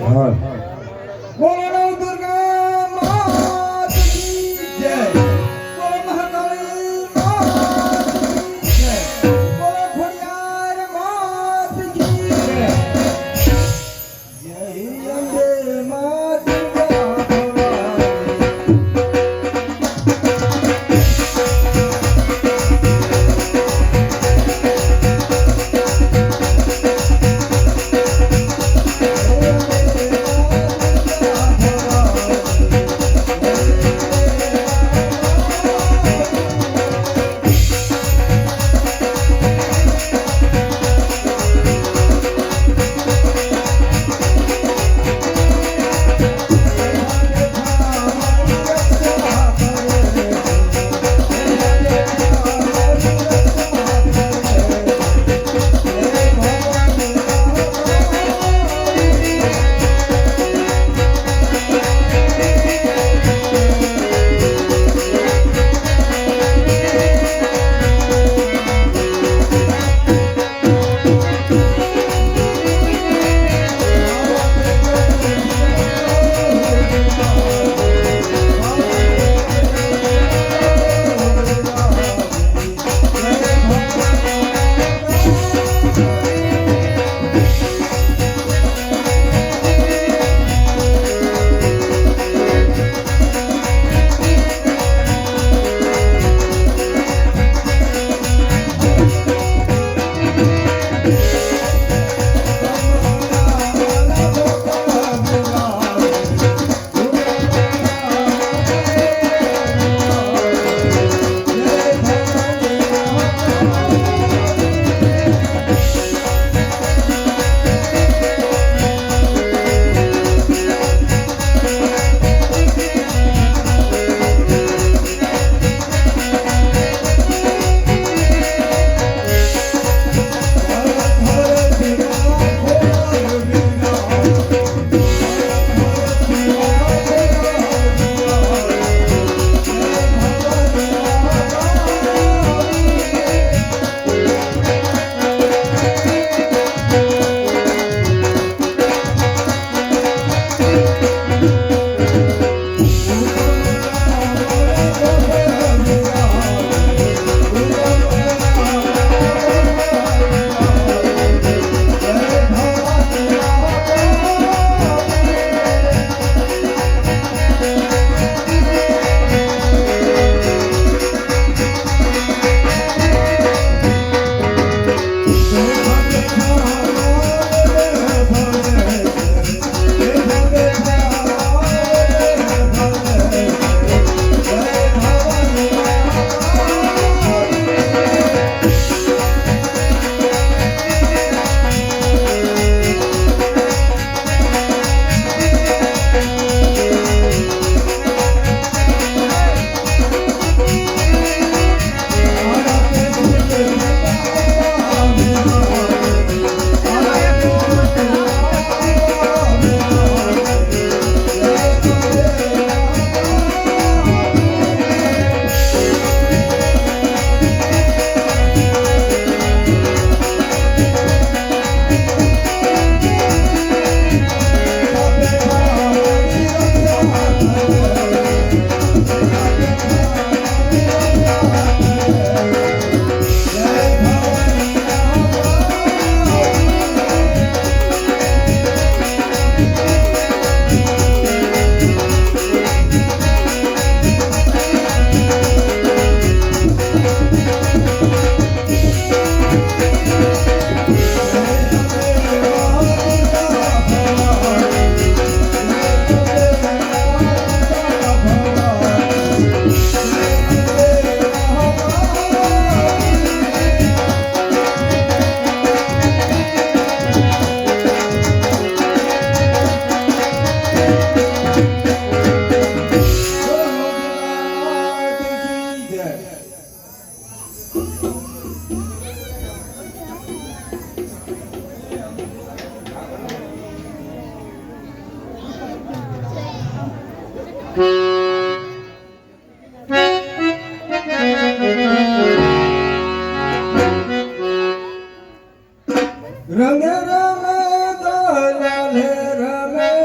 હા બોલો દુર્ગા માત કી જય, બોલો મહાકાળી માત કી જય, બોલો ખોડિયાર માત કી જય, જય અંબે માત રમે રમે દલાલે રમે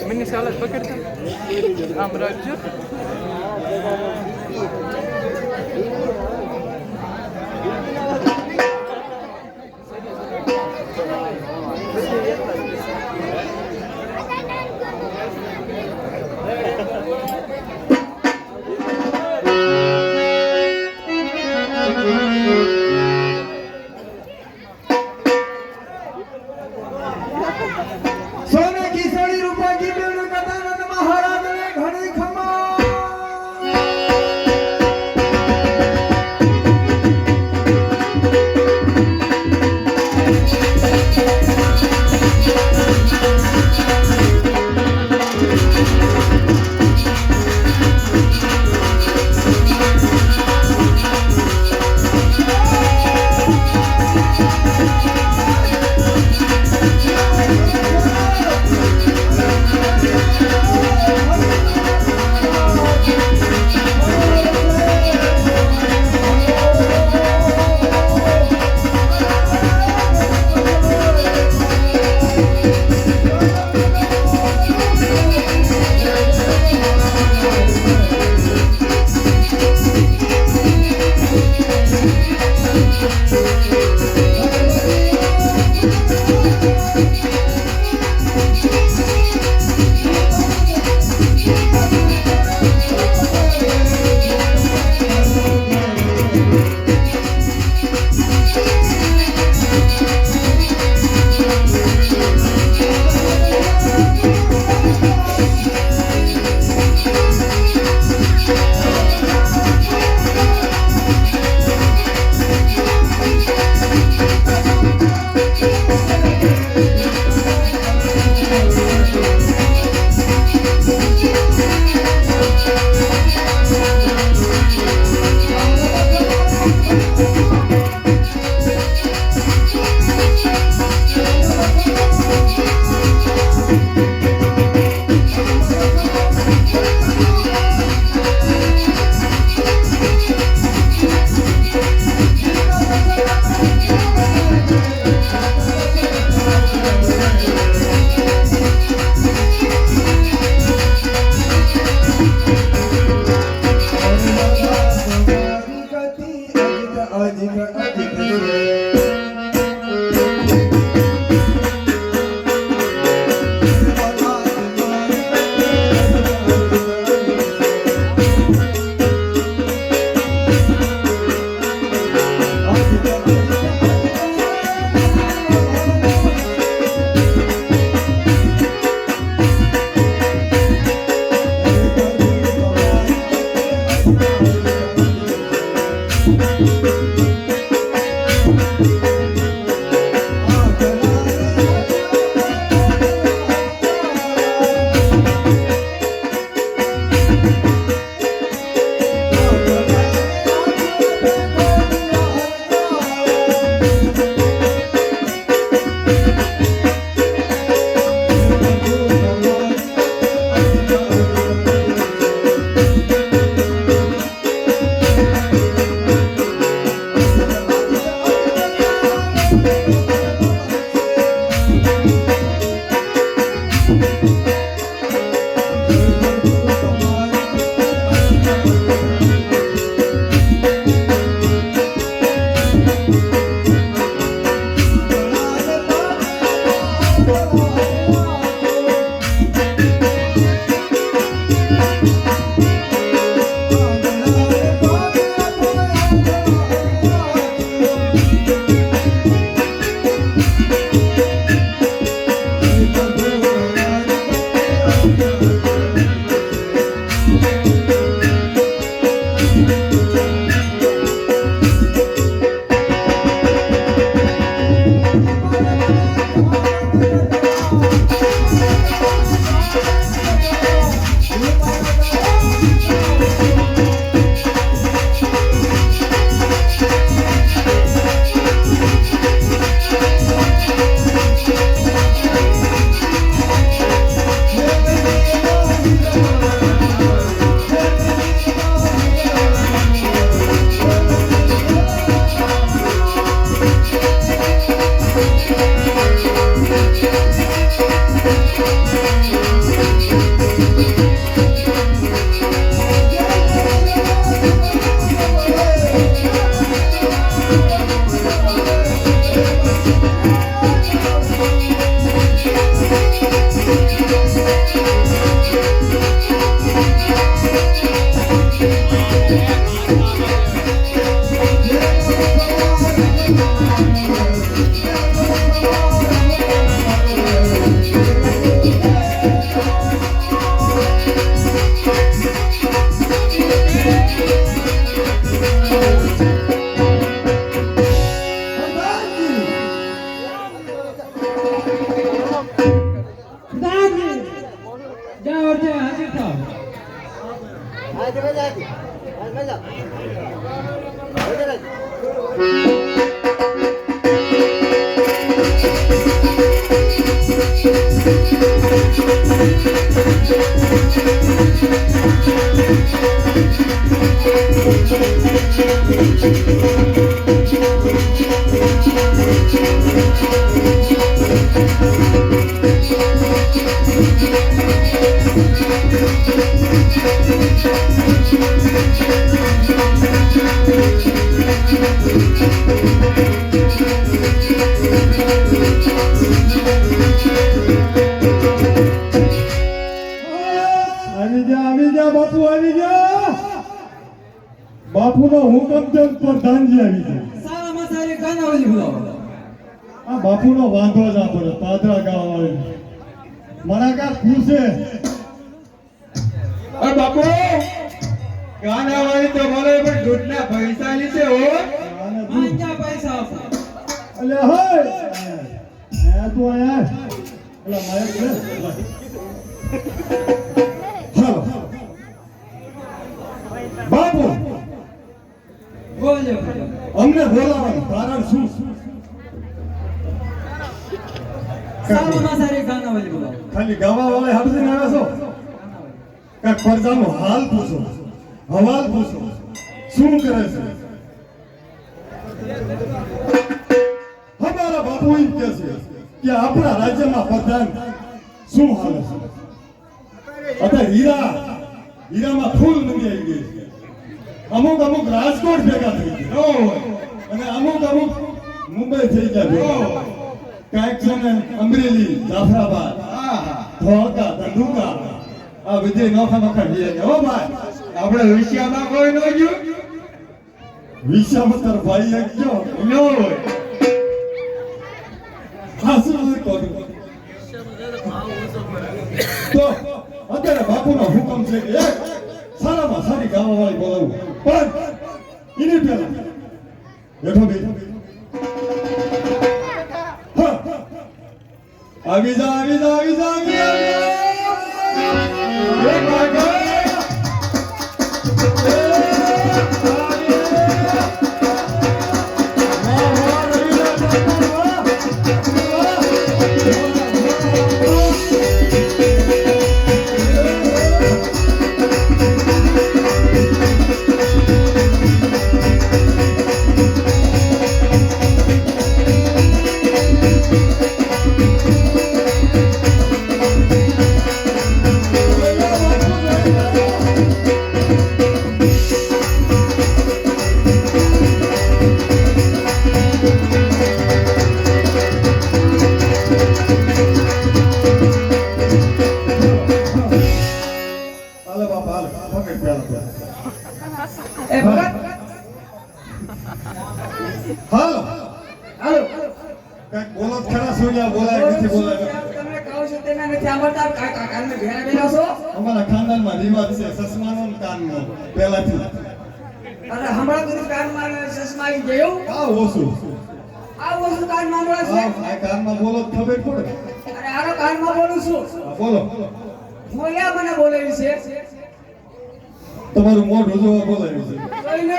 મને સાલા પકડતા આમ રાખજો. सोने की साड़ी रुपए की बिल कदानंद महाराज ने घड़ी खमा આવી જા બાપુ આવી જા. બાપુનો હુકમ છે પ્રધાનજી આવી ગયા. સારામાં સારી કાનાવલી બોલાવો. આ બાપુનો વાંધો જ આપણે પાદરા ગાવાવાળી મારા કા પૂછે અરે બાપુ ગાનાવાળી તો બોલે પણ દૂધના પૈસા લીધે હો. માંગ્યા પૈસા આપો. અલે હે તું આયા અલા માયક છે હાલો બાપુ બોલો. અમને બોલાવવાનું કારણ શું? સારામાં સારી કાનાવલી બોલાવો. ખાલી ગાવા વાળા હાથથી આવ્યા છો કાંઈક પ્રજાનો હાલ પૂછો, હવાલ પૂછો, શું કરે છે? અમારા બાપુ એમ કહે છે કે આપણા રાજ્યમાં પ્રધાન શું હાલે છે? અત્યારે હીરામાં ફૂલ મંદી આવી ગઈ છે. અમુક રાજકોટ ભેગા થઈ ગયા અને અમુક મુંબઈ થઈ ગયા. કાંઈક છે ને અમરેલી, જાફરાબાદ, ધોળકા, ધંધુકા આ બધી નોખા લઈ હો ભાઈ. આપણે વિષયામાં કોઈ ન ગયું વિશામાં તાર ભાઈ એક ગયો ન હોય. હાસું કરું તો અત્યારે બાપુનો હુકમ છે કે એક સારામાં સારી ગાવાવાળી બોલાવું પણ એની પહેલા બેઠો આવી જા એ ભગત હાલો હાલો. કઈક બોલો ખરા સોયા બોલાય નથી બોલાય. તમને કહું છું તેના નથી આવડતા. કાનને ભેણા બેના છો. અમારા ખાનદાનમાં રિવાજ છે સસમાનો ને કાનનો પહેલાથી. અરે હમણાં તો કાનમાં ચશ્મા આવી ગયો. આ ઓછું આ વસ્તુ કાનમાં મળે છે. આ કાનમાં બોલો તો ખબર પડે. અરે આનો કાનમાં બોલું છું. હા, બોલો બોલ્યા મને બોલાવી છે. તમારું મોઢું જોવા બોલાયું છે. જોઈને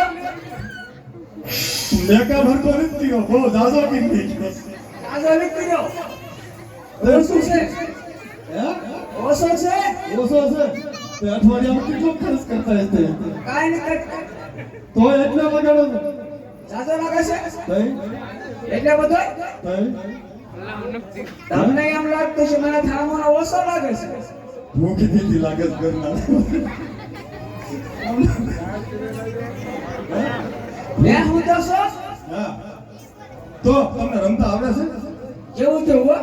મેકા ભરતો નથી ગયો બહુ જાજો કીધી આજો નીકળ્યો. ઓછું છે. હે ઓછો છે. ઓછો છે તે અઠવાડિયામાં કેટલો ખર્ચ કરતા હશે? કાઈ નહીં. તો એટલે લગાડો છો. જાજો લાગે છે. તઈ એટલે બધો તઈ તમને એમ લાગતું છે મને થામોનો ઓછો લાગે છે. ભૂખી દીધી લાગે છે ઘરના. મેં હું તો છો હા તો તમને રમતા આવડે છે? જેવું તેવું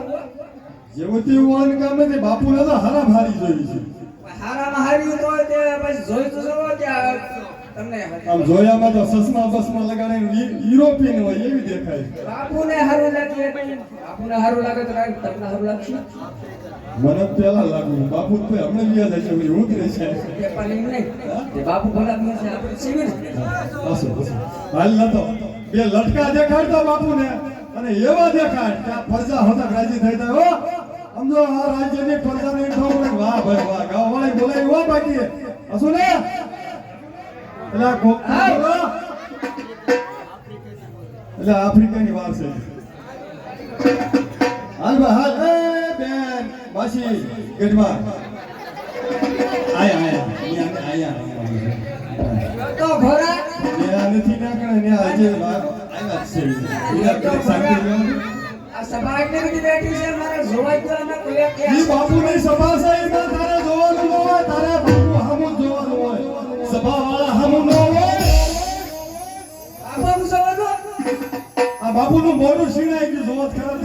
જેવું તેવું વાળાને કામ નથી. બાપુને તો હારામ હારી જોઈ છે. હારામાં હાર્યું તો તે પછી જોઈ તો જવો કે તમને આમ જોયામાં તો સસમા બસમાં લગાડીને યુરોપિયન હોય એવી દેખાય. બાપુને હારું લાગે. બાપુને હારું લાગે તો કાંઈ તમને હારું લાગશે. મને પેલા લાગુ બાપુ તો હમણાં લ્યા જાય છે હું જ રહેશે. તે પણ એમ નહીં. તે બાપુ ભલા છે આપણે સીવી ને. બસ હાલ નતો બે લટકા દેખાડતા બાપુને અને એવા દેખાડ કે આ પ્રજા હોતા રાજી થઈ જાય. હો સમજો આ રાજ્યની પ્રજાને ખબર વાહ ભાઈ વાહ ગાવાવાળી બોલાવી હો બાકી હસુ ને એટલે કોક એટલે આફ્રિકાની વાત છે હાલ બા હાલ એ બેન માસી ગઢમાં આયા તો ઘોડા ત્યાં નથી ના કરે ને આજે આવ્યા છે આ સભા એટલી બધી બેઠી છે મારે જોવા જ તો અમે કોઈ કે ઈ બાપુની સભા છે એમાં તારે જોવાનું ન હોય તારે બાપુ હામું જોવાનું હોય સભા વાળા હામું ન હોય બાપુ જોવાનો આ બાપુનું મોઢું સીણાઈ ગયું જોત ખરા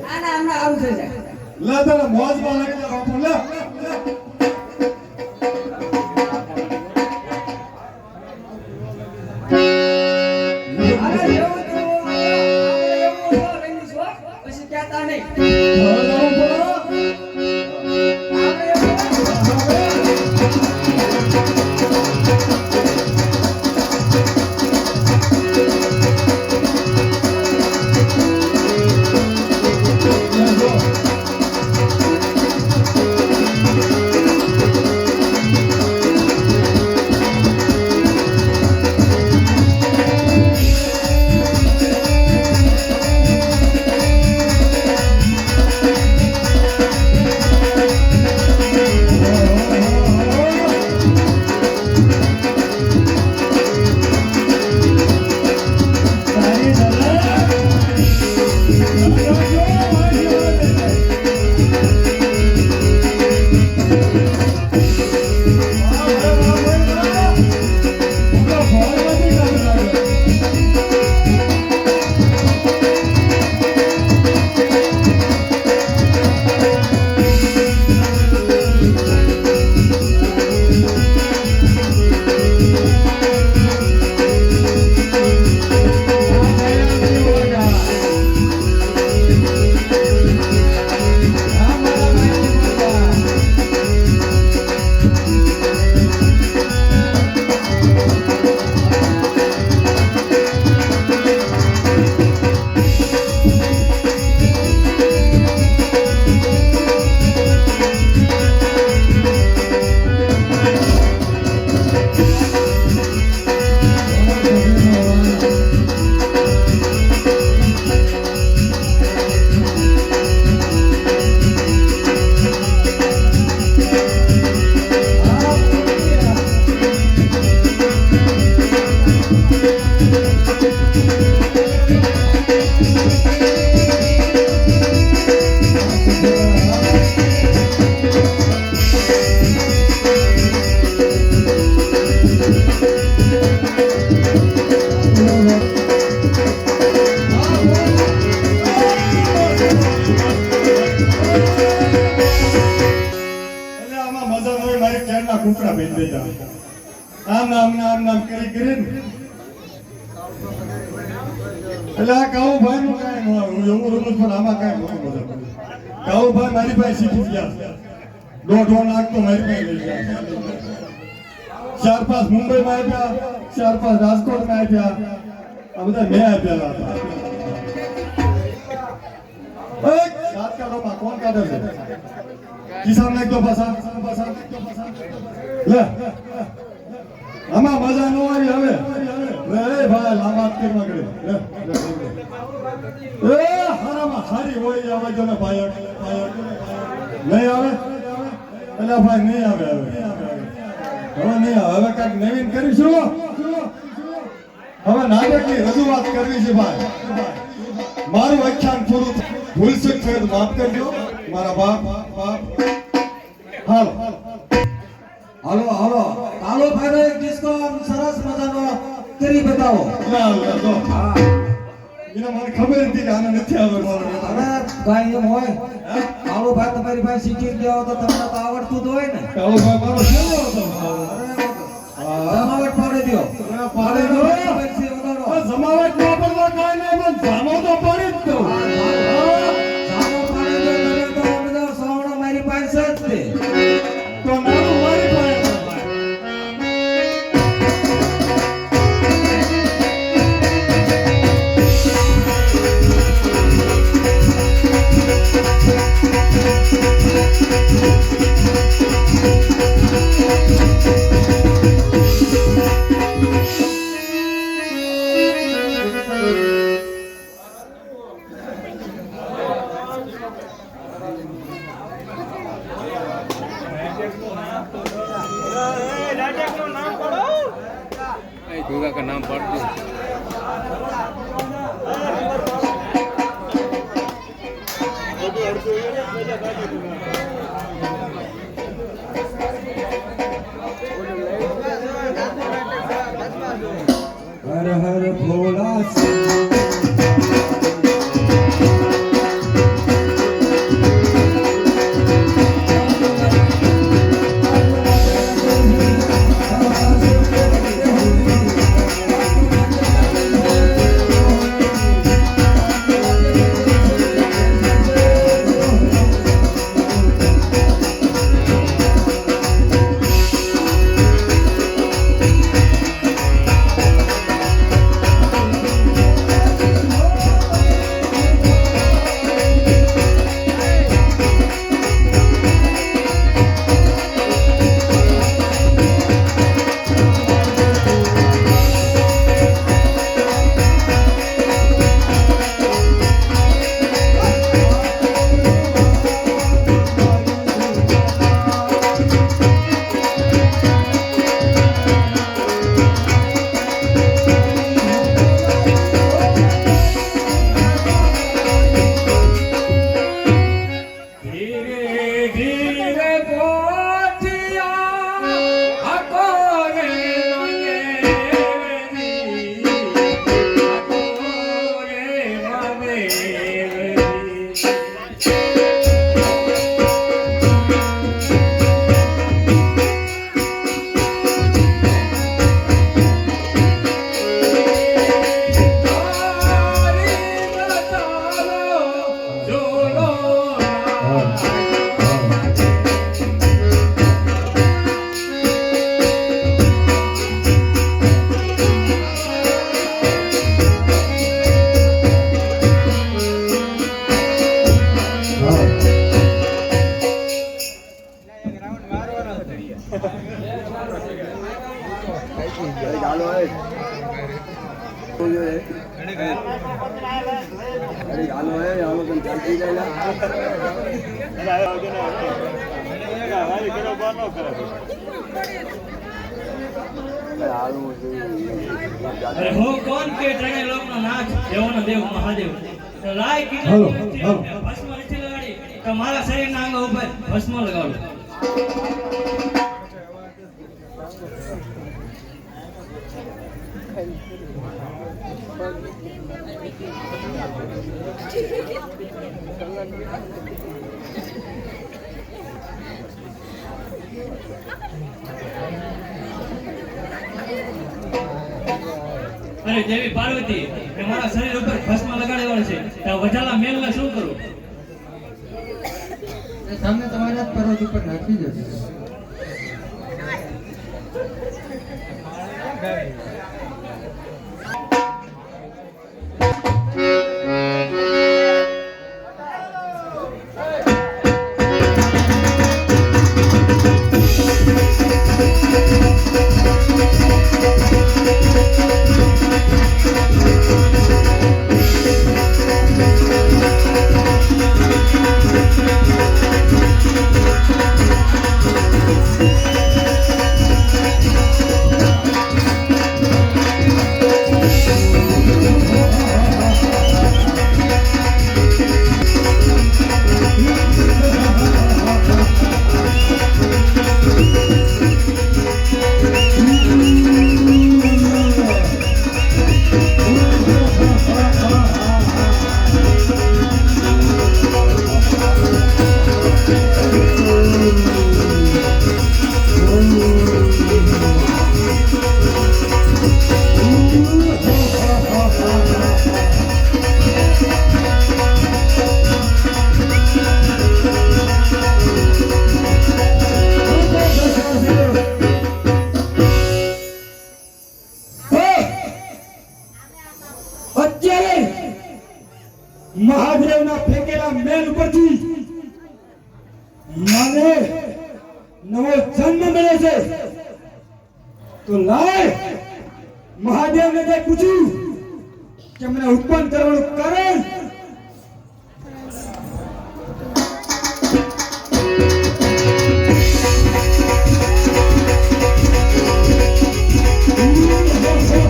આના હમણાં આવું થઈ જાય લે તારે મોજમાં લાગી જા બાપુ લે અરે એવું તો એવું પછી કહેતા નહીં કુકડા બેન દેતા આમ કરી કરીને એટલે આ કાઉભાઈ નું કાંઈ ન હોય હું એવું રમું પણ આમાં કાંઈ મોટું મજા કાઉભાઈ મારી પાસે શીખી ગયા દોઢ લાખ તો મારી પાસે લઈ ગયા 4-5 મુંબઈમાં આપ્યા 4-5 રાજકોટમાં આપ્યા આ બધા મેં આપ્યા હતા રાત કાઢોમાં કોણ કાઢે છે કિસાન નાખતો પાછા લે આમાં મજા ન આવી હવે રે ભાઈ લાંબા કરવા કરે લે એ હારામાં હારી હોય આવા જો ને ભાઈ નહીં આવે એટલે ભાઈ નહીં આવે હવે નહીં આવે હવે કાંઈક નવીન કરીશું હવે નાટકની રજૂઆત કરવી છે ભાઈ મારું વ્યાખ્યાન પૂરું ભૂલચૂક થયું તો માફ કરજો મારા બાપ હાલો હાલો કાલો ભાઈનો એક ડિસ્કો સરસ મજાનો કરી બતાવો હા એને મને ખબર હતી કે આને નથી આવડતું અરે ભાઈ એમ હોય કાલો ભાઈ તમારી પાસે શીખી ગયો તો તમને તો આવડતું જ હોય ને કાળો ભાઈ મારો છેલ્લો હતો જમાવટ પાડી દો જમાવટ ન પડતો કાંઈ નહીં પણ જામો તો પડી જ દો જામો પાડી દો તમે તો બધા સોવણો મારી પાસે જ છે તો નાનું મારી પાસે गुगा का नाम पढ़ दो हर हर भोला सिंह अरे हो कौन के जने लोग नो नाच देवनो देव महादेव लाय की हेलो, भस्म નથી લગાડી તો મારા શરીરના અંગ ઉપર ભસ્મ લગાડો अरे देवी पार्वती मैं मारा शरीर ऊपर भस्म लगाड़े वाले છે તો વજાલા મેલને શું કરું સામે તમારા પર્વત ઉપર નાખી જશે મહાદેવના ફેંકેલા મેલ ઉપરથી મને નવો જન્મ મળે છે તો લાય મહાદેવને જે પૂછ્યું કે મને ઉત્પન્ન કરવાનું કારણ Oh,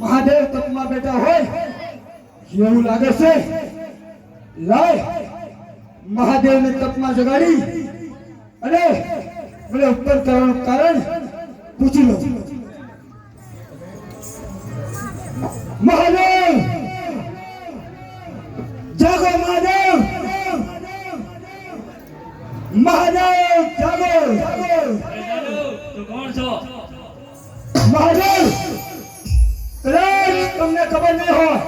મહાદેવ તપમાં બેઠા હોય એવું લાગે છે. લાય મહાદેવને તપમાં જગાડી અને મને ઉપર કરવાનું કારણ પૂછી લો. મહાદેવ જાગો, મહાદેવ મહાદેવ જાગો. તું કોણ છો? મહાદેવ કદાચ તમને ખબર નહીં હોય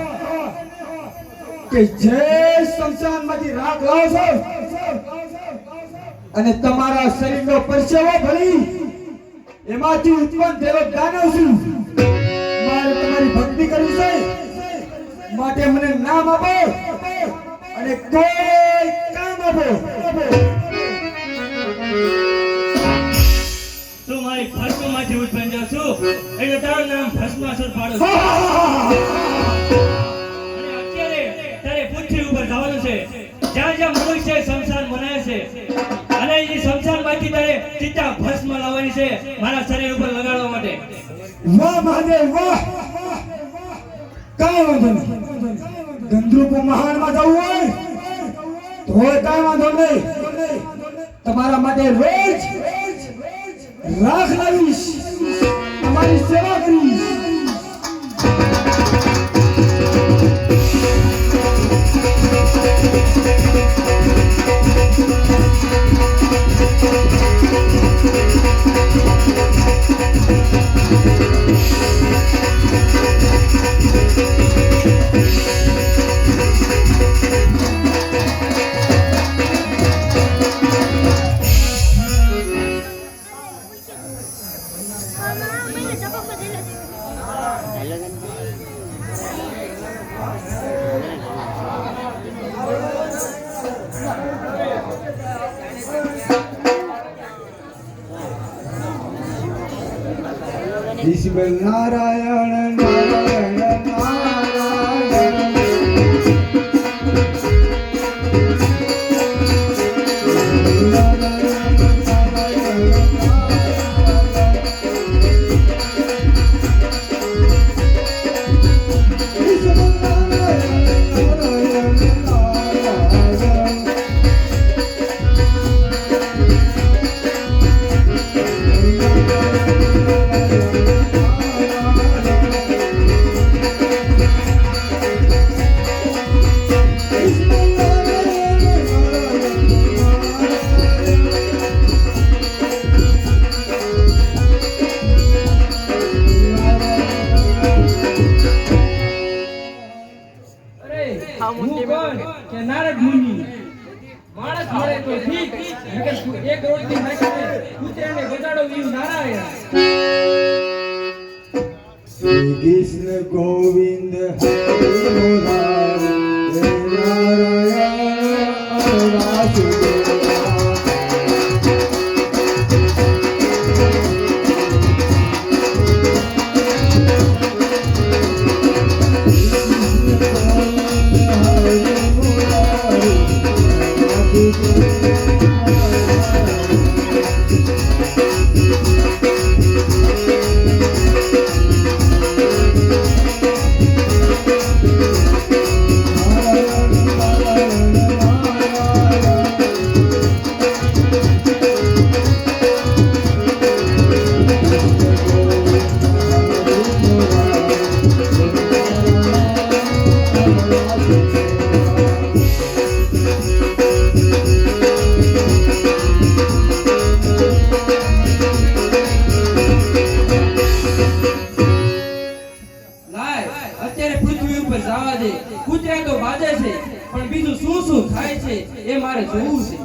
કે જે શમશાનમાંથી રાખ લાવો છો અને તમારા શરીરનો પરસેવો ભળી એમાંથી ઉત્પન્ન થયેલો દાનવ છું. મારે તમારી ભક્તિ કરવી છે, માટે મને નામ આપો અને કોઈ કામ આપો. તું મારી ભસ્મમાંથી ઉત્પન્ન જાઉં છું એટલે તારું નામ ભસ્માસુર પાડું છું. અને અત્યારે તારે પૃથ્વી ઉપર જવાનું છે. જ્યાં જ્યાં મનુષ્ય શમશાન બનાવે છે અને એ શમશાનમાંથી તારે ચિત્તા ભસ્મ લાવવાની છે મારા શરીર ઉપર લગાડવા માટે. વાહ મહાદેવ વાહ. કાંઈ વાંધો નહીં. ગંધર્વ મહાનમાં જવું હોય તો કાંઈ વાંધો નહીં. તમારા માટે રોજ રાખ લાવીશ, તમારી સેવા કરીશ. નારાયણ નારાયણ નારાયણ મુનિ. માણસ મળે તો ઠીક, નકર એક રોટલી નાખીને કૂતરાને બગાડો ઈ નારાયણ. શ્રી કૃષ્ણ ગોવિંદ હરિ મુરારી હે નારાયણ વાસુદેવા. કૂતરા તો બાજે છે, પણ બીજું શું શું થાય છે એ મારે જોવું છે.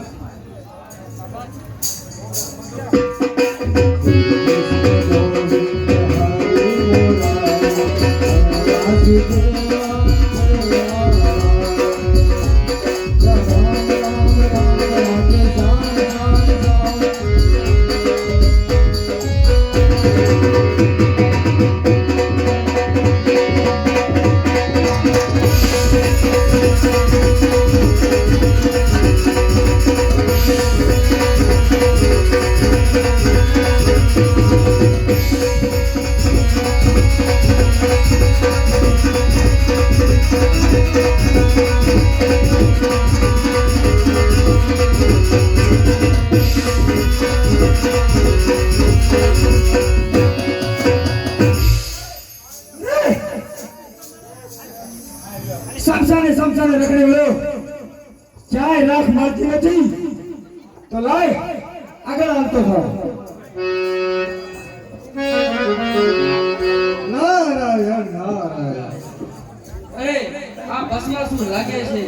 સમસાને રખડી વળ્યો, ચાય રાખ મળતી નથી તો લાય આગળ હાલતો થાવ. નારાયણ નારાયણ. અરે આ ભસ્માસુર લાગે છે,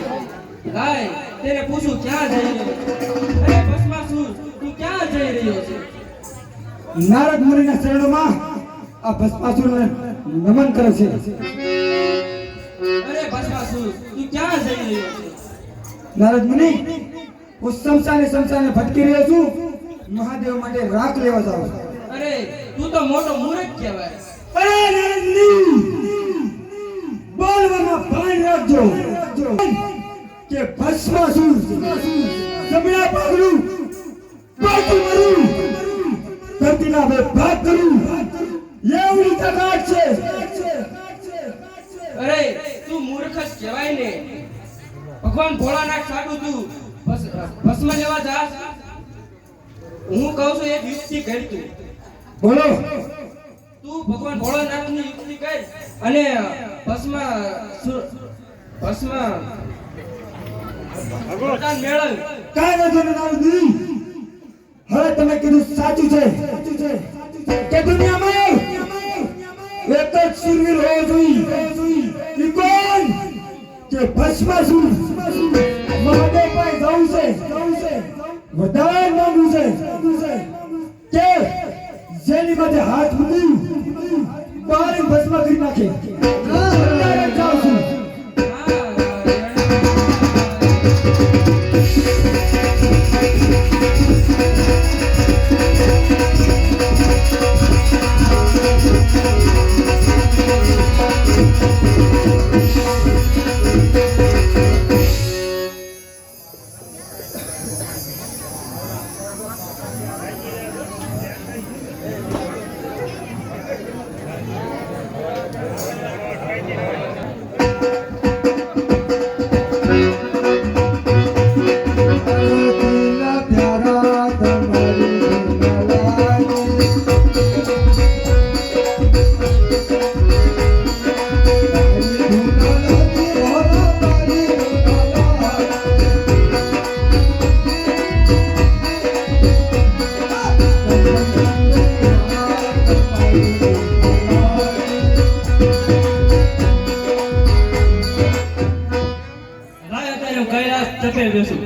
લાય તેને પૂછું ક્યાં જઈ રહ્યો છે. અરે ભસ્માસુર, તું ક્યાં જઈ રહ્યો છે? નારદ મુનિના ચરણોમાં આ ભસ્માસુરને નમન કરે છે. અરે ભસ્માસુર, તું ક્યાં જઈ રહ્યો છે? નારદ મુનિ, હું સમસાને ભટકી રહ્યો છું, મહાદેવ માટે રાખ લેવા જાઉં છું. અરે તું તો મોટો મૂર્ખ કહેવાય. અરે નારદ મુનિ, બોલવામાં ભાન રાખજો કે ભસ્માસુર જમણા પાગલું પાછું મારું ધરતીના બે ભાગ કરું એવડી તાકાત છે. અરે તું મૂર્ખ જ કહેવાય ને. ભગવાન ભોળાનાથ સાડુ તું ભસ્મ લેવા જા. હું કહું છું એક યુક્તિ કર તું. બોલો. તું ભગવાન ભોળાનાથની યુક્તિ કર અને ભસ્મ વરદાન મેળવ. કાંઈ વાંધો નહીં નારદ મુનિ, હવે તમે કીધું સાચું છે કે દુનિયામાં એક જ શૂરવીર હોવો જોઈએ. ઈ કોણ? કે ભસ્માસુર. મહાદેવ પાસે જવું છે, વરદાન માંગવું છે કે જેની માથે હાથ મૂકી બહાર ભસ્મ કરી નાખે. અત્યારે જાઉં છું. આપેલ બેસું.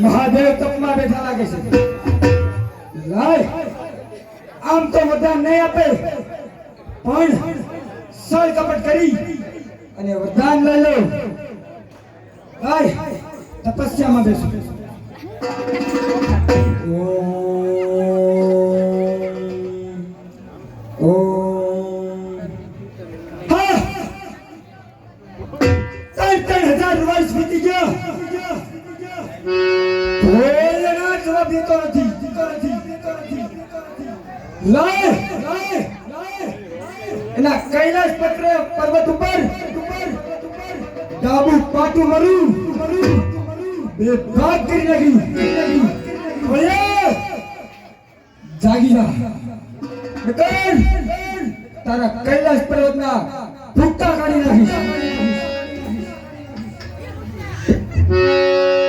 મહાદેવ તપમાં બેઠા લાગે છે. લાય આમ તો વરદાન નહીં આપે, પણ સળ કપટ કરી અને વરદાન લઈ લો. લાય તપસ્યામાં બેસો. હા 3,000 વર્ષ વીતી ગયા, ભોળેના જવાબ દેતો નથી. લાય એના કૈલાશ પર્વત ઉપર ડાબુ પાટું મરું બે ભાગ કરી નાખી. ભોળે જાગી જા, નકર તારા કૈલાશ પર્વતના ભૂક્કા કાઢી નાખી.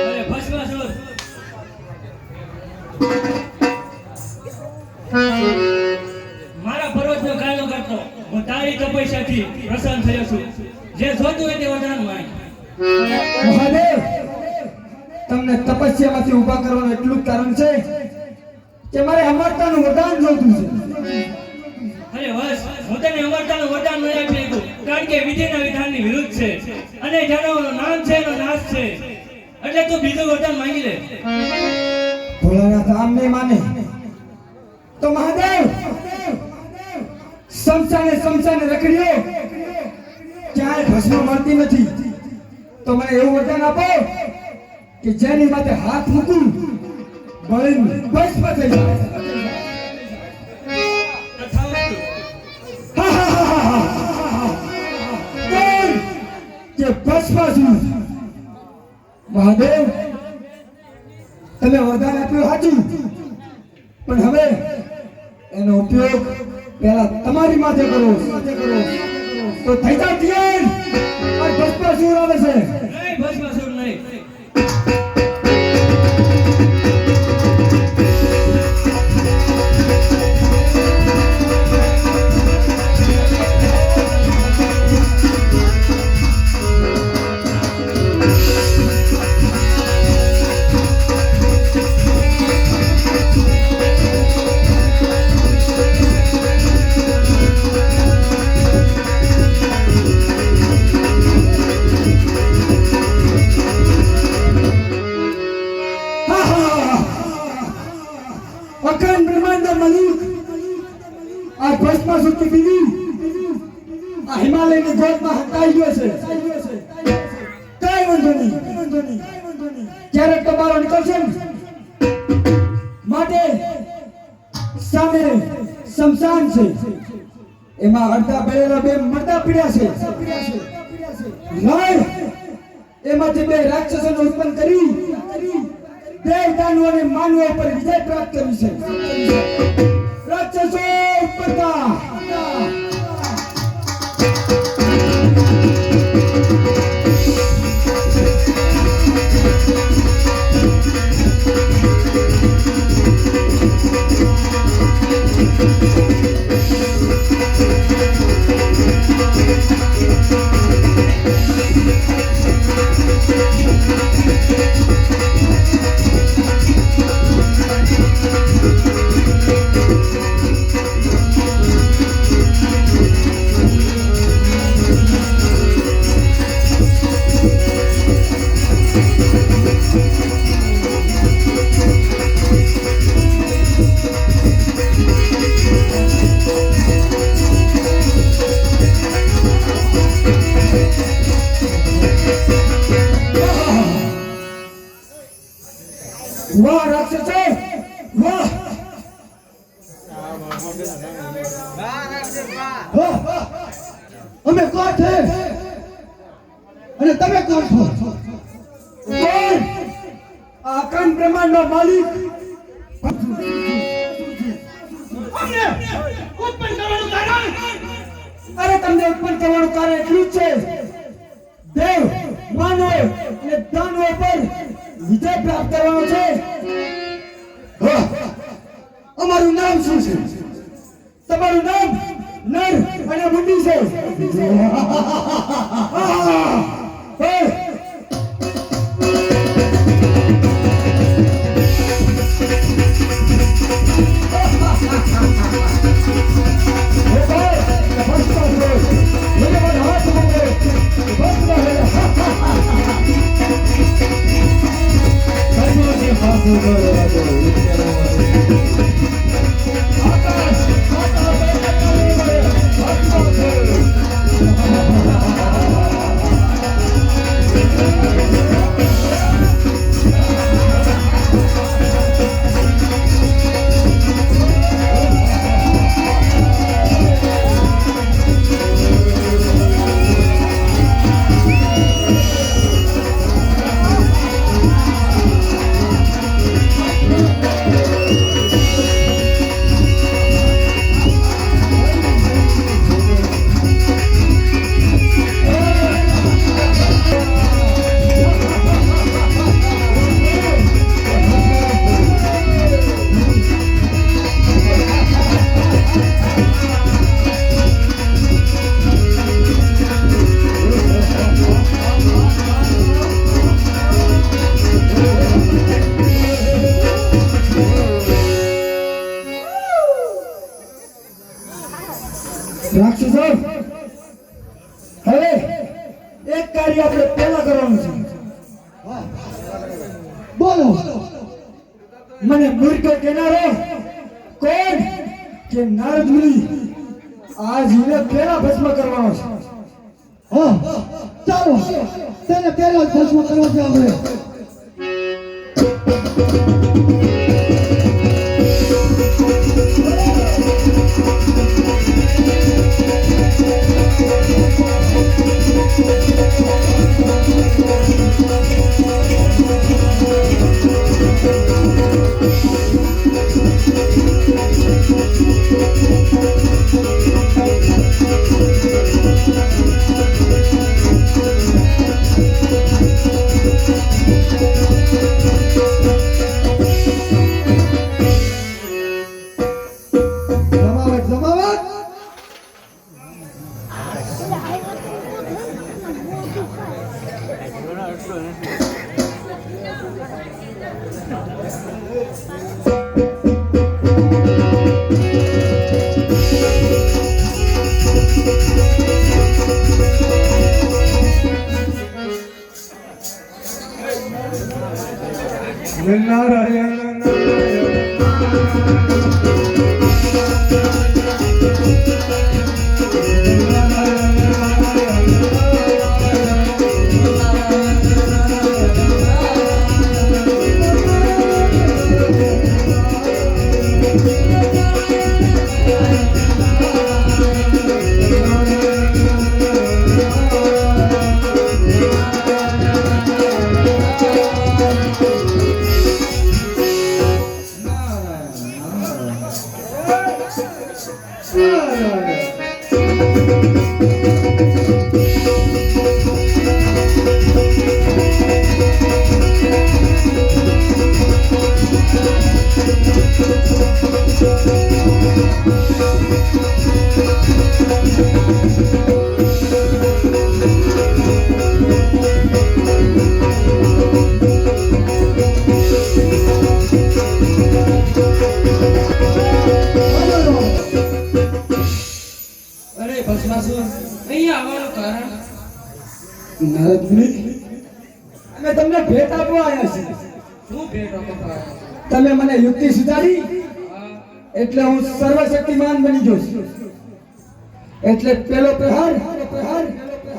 અરે ભસ્માસુર, મારા પર્વતનો કાયલો કરતો હું તારી તપસ્યાથી પ્રસન્ન થયો છું. જે જોતું હોય તે વરદાન માંગ. મહાદેવ તમને તપસ્યામાંથી ઊભા કરવાનું એટલું જ કારણ છે કે મારે અમરતાનું વરદાન જોઈતું છે. અરે બસ, હું તને અમરતાનું વરદાન નહીં આપી શકું, કારણ કે વિધિના વિધાનની વિરુદ્ધ છે અને જેનો નામ છે એનો નાશ છે. એટલે તું બીજું વરદાન માંગી લે. ભોળાનાથ આમ નહીં માને તો મહાદેવ સમસાને રખડ્યો, ક્યાંય ભસ્મ મળતી નથી. તો મને એવું વરદાન આપો કે જેની માથે હાથ મૂકું બળીને ભસ્મ થઈ જાય. તથાસ્તુ. કે ભસ્માસુર, મહાદેવ તમે વરદાન આપ્યું સાચું, પણ હવે એનો ઉપયોગ પહેલા તમારી માથે કરો. તો થઈ જા તિયર, આ ભસ્માસુર આવે છે. નહીં ભસ્માસુર નહીં. અખંડ બ્રહ્માંડ મલિક આ ભસ્માસુર की बीवी આ હિમાલયની ગોદમાં હટાઈ ગયો છે. કઈ વાંધો નહીં, ક્યારેક તમારો નીકળશે ને, માટે સામે શમશાન છે, એમાં અડધા બળેલા બે મરદા પીડ્યા છે. લડ એમાંથી બે રાક્ષસોને ઉત્પન્ન કરી દેવ દાનવો અને માનવો પર વિજય પ્રાપ્ત કરી છે. રાક્ષસો ઉપરતા વાહ રાક્ષસો વાહ અમે કોણ છે અને તમે કોણ છો? કોણ આ અખંડ બ્રહ્માંડનો માલિક અમને ઉત્પન્ન કરવાનું કારણ અરે તમને ઉત્પન્ન કરવાનું કારણ એટલું જ છે દેવ માનવ અને દાનવો પર વિજય પ્રાપ્ત કરવાનો છે હા, અમારું નામ શું છે? તમારું નામ નર અને મુંડી છે રાક્ષસો હવે એક કાર્ય આપણે પહેલા કરવાનું છે બોલો. મને મૂર્ખ કહેનારો કોણ કે નારદ મુનિ આ જીવને પહેલા ભસ્મ કરવાનો છે હા, ચાલો તેને પહેલા જ ભસ્મ કરવો છે આપણે. જમાવટ જમાવટ. નારાયણ નારદ મુનિ અમે તમને ભેટ આપવા આવ્યા છીએ શું ભેટ આપવા તમે મને યુક્તિ સુધારી એટલે હું સર્વશક્તિમાન બની ગયો છું એટલે પેલો પ્રહાર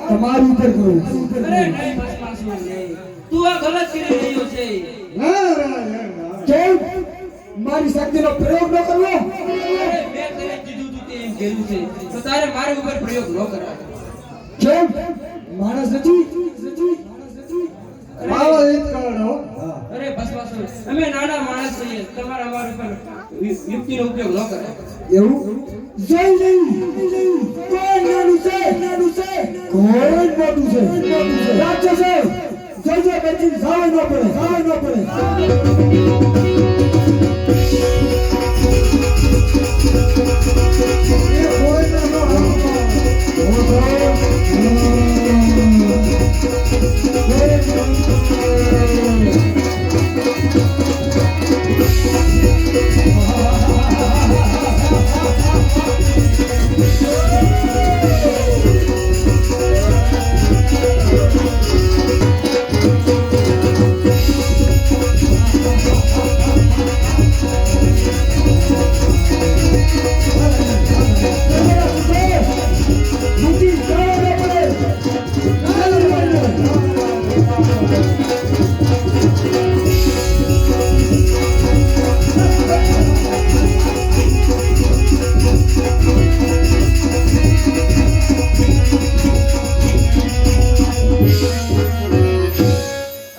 તમારું ઉપર કરું અરે નહીં ભસ્માસુર નહીં તું આ ગલત કરી રહ્યો છે નારાયણ કેમ મારી શક્તિનો પ્રયોગ ન કરવો? અરે, મેં તને કીધું તું તે એમ કહેલું છે તો તારે મારી ઉપર પ્રયોગ ન કરવાનો. કેમ માણસ નથી? મારો રીત કરો. અરે ભસ્માસુર, અમે નાના માણસ છીએ, તમારા અમારા ઉપર યુક્તિનો ઉપયોગ ન કરે. એવું જોઈ નહીં કોણ નાનું છે કોણ મોટું છે રાક્ષસ છે જોજો બેટી જાવ ન પડે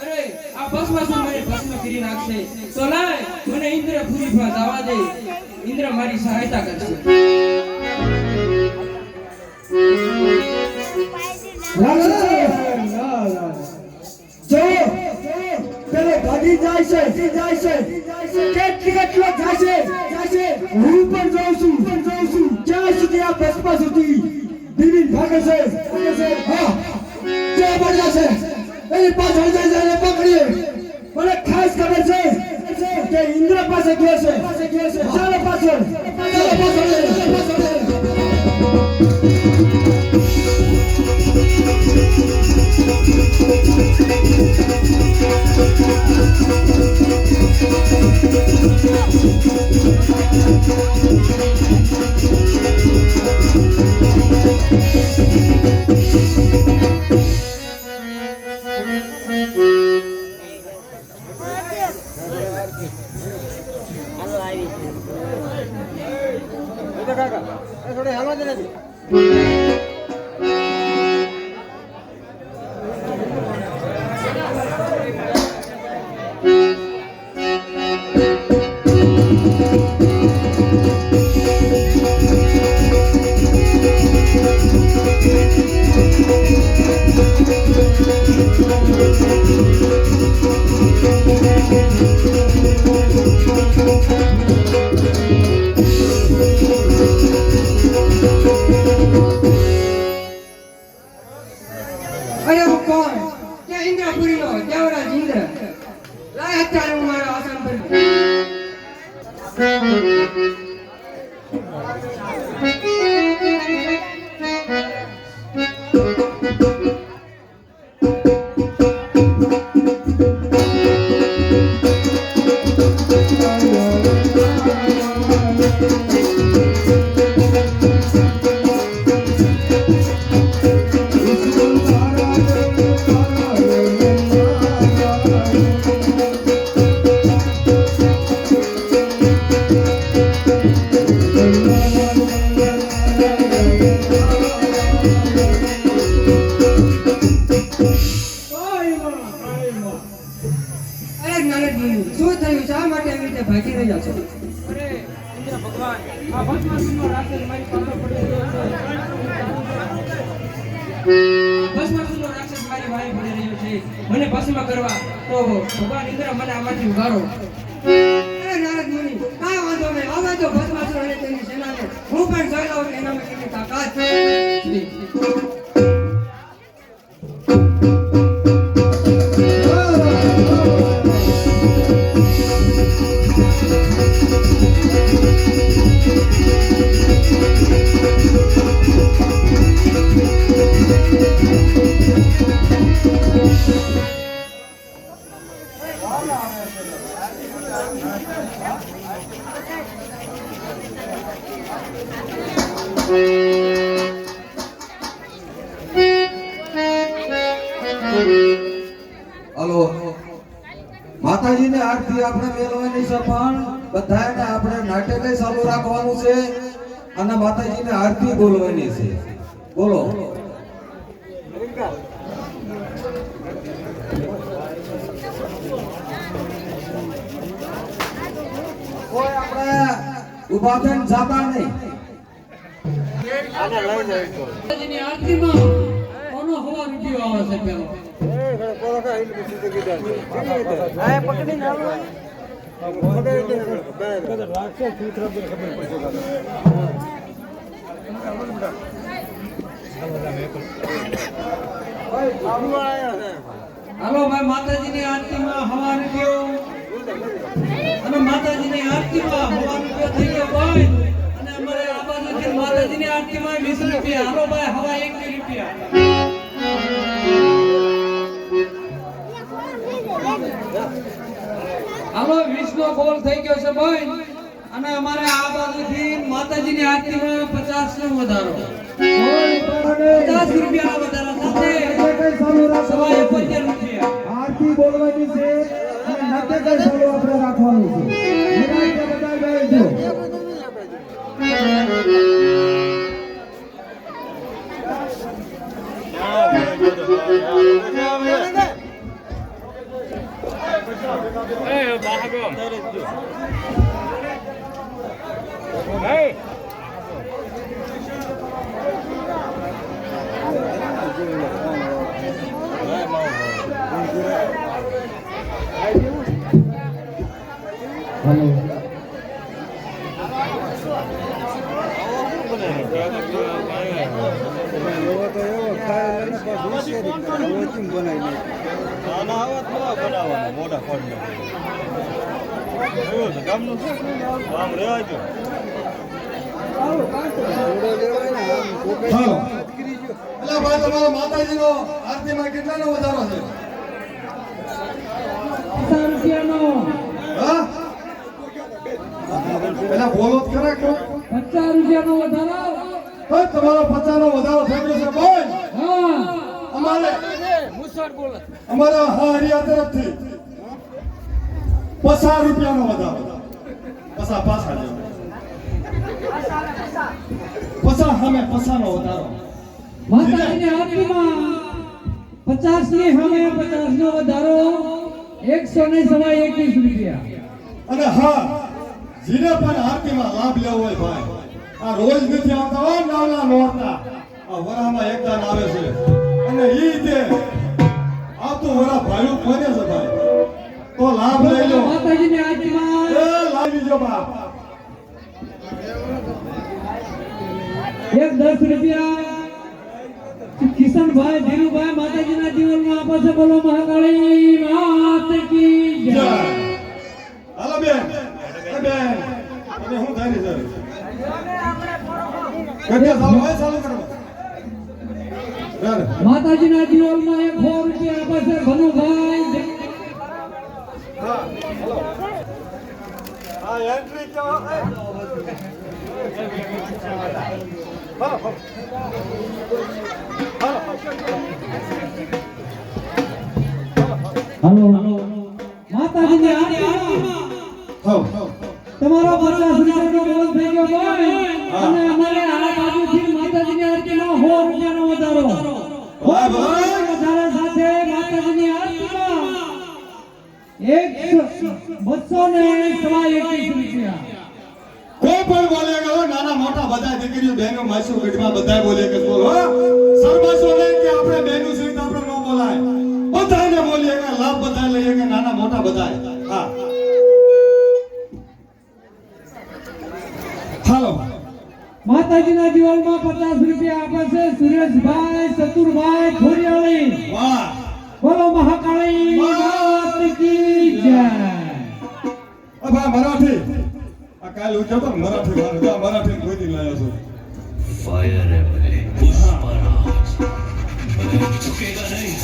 અરે, આ ભસ્માસુર મને ભસ્મ કરી નાખશે તો લાય મને ઇન્દ્રપુરી પર જવા દે. ઇન્દ્ર મારી સહાયતા કરશે. જો પેલો ભાગી જાય છે કેટલો જાય છે હું પણ જાઉં છું ક્યાં સુધી આ ભસ્મા સુધી દિલીન ભાગે છે હા જે પડ્યા છે એની પાછળ જાય એને પકડીએ. મને ખાસ ખબર છે કે ઇન્દ્ર પાસે ગયો છે ચાલો પાછળ અરે હું કોણ? ત્યાં ઇન્દ્રપુરીનો દેવરાજ ઇન્દ્ર. લાય અત્યારે હું મારા આસન પર. અરે નારદ મુનિ, શું થયું? શા માટે આવી રીતે ભાગી રહ્યા છો? અરે ઇન્દ્ર ભગવાન, આ ભસ્માસુરનો રાક્ષસ મારી પાસે પડી રહ્યો છે. ભસ્માસુરનો રાક્ષસ મારી વાહે પડી રહ્યો છે. મને ભસ્મ કરવા તો ભગવાન ઇન્દ્ર મને આમાંથી ઉગારો. અરે નારદ મુનિ, કાંઈ વાંધો નહીં. હવે તો ભસ્માસુર અને તેની સેનાને હું પણ જોઈ લઉં કે એનામાં કેટલી તાકાત છે. માતાજીને આરતી આપણે મેળવવાની છે, પણ બધાને આપણે નાટક ચાલુ રાખવાનું છે અને માતાજીને આરતી બોલવાની છે. બોલો. કોઈ આપણે ઉભા થઈને જાતા નહીં. માતાજીની આરતીમાં કોનો હવા રૂપિયો આવે છે પેલો? હાલો ભાઈ, માતાજીની આરતીમાં હવા રૂપિયો અને માતાજીની આરતીમાં હવા રૂપિયો થઈ ગયો ભાઈ. અને અમારે આ બાજુથી માતાજીની આરતીમાં 20 રૂપિયા. હાલો ભાઈ, હવા 1 રૂપિયા. હાલો 20 નો ગોલ થઈ ગયો છે ભાઈ. અને અમારે આ બાજુથી માતાજીની આરતીમાં 50 નો વધારો, 50 રૂપિયાનો વધારો સાથે સવા 71 રૂપિયા. આરતી બોલવાની છે અને નાટક ચાલુ આપણે રાખવાનું છે. નિરાંતે બધા બેસજો. તમારો માતાજીનો આરતીમાં કેટલાનો વધારો છે? 50 રૂપિયાનો. હા? પેલા બોલો જ ખરા કે 50 રૂપિયાનો વધારો. ભાઈ તમારો 50 નો વધારો થઈ ગયો છે ભાઈ. હા, અમારા હરિયા તરફથી 50 રૂપિયાનો વધારો. પાછા સામે 50 નો વધારો. માતાજીની આરતીમાં 50 ની સામે 50 નો વધારો, 121 રૂપિયા. અને હા, જેને પણ આરતીમાં લાભ લેવો હોય ભાઈ, આ રોજ નથી આવતા હો, નાના નોરતા આ વરામાં એકદાન આવે છે. અને ઈ તે આવતું વરા ભાડું કોને છે ભાઈ, તો લાભ લઈ લો. માતાજીની આરતીમાં એ લાવી જો બાપ. 10 રૂપિયા કિશનભાઈ ધીરુભાઈ માતાજીના જીવનમાં આપે છે. બોલો મહાકાળી માત કી જય. હાલો બેન, એ બેન તમે શું થાય છે? ચાલુ કરો. માતાજીના જીવનમાં 100 રૂપિયા આપે છે ભનુભાઈ. હા, એન્ટ્રી કેવો? હાલો માતાજીની આરતીમાં તમારો 50 રૂપિયાનો બોલ થઈ ગયો ભાઈ. અને અમારે આ બાજુથી માતાજીની આરતીમાં 100 રૂપિયાનો વધારો. વાહ ભાઈ. વધારા સાથે માતાજીની આરતીમાં 221 રૂપિયા. કોઈ પણ બોલેગા હો, નાના મોટા બધા દીકરીઓ બહેનો માસુ ગઢમાં બધા બોલે કે બોલો સરબાસો નહીં કે આપણે બહેનો છે તો આપણે ન બોલાય. બધાને બોલીએ કે લાભ બધા લઈએ કે નાના મોટા બધા. હા હાલો. માતાજીના જીવનમાં 50 રૂપિયા આપે છે સુરેશભાઈ ચતુરભાઈ ખોરિયાળી. વાહ. બોલો મહાકાળી માત કી જય. અબા મરાઠી આ કાલ ઉઠ્યો તો મરાઠી વાળો મરાઠી કોઈ દી લાયો છો. फायर है भले पुष्पराज भले झुकेगा नहीं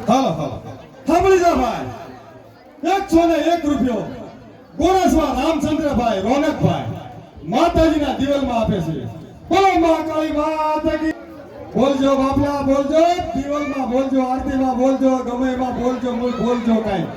હાલો હાલો સાંભળી જા ભાઈ 101 રૂપિયો ગોરસવા રામચંદ્રભાઈ રોનકભાઈ માતાજીના દિવેલમાં આપે છે બોલો મહાકાળી માતા કી બોલજો બાપલા બોલજો દિવેલમાં બોલજો આરતીમાં બોલજો ગમે એમાં બોલજો બોલજો કાંઈ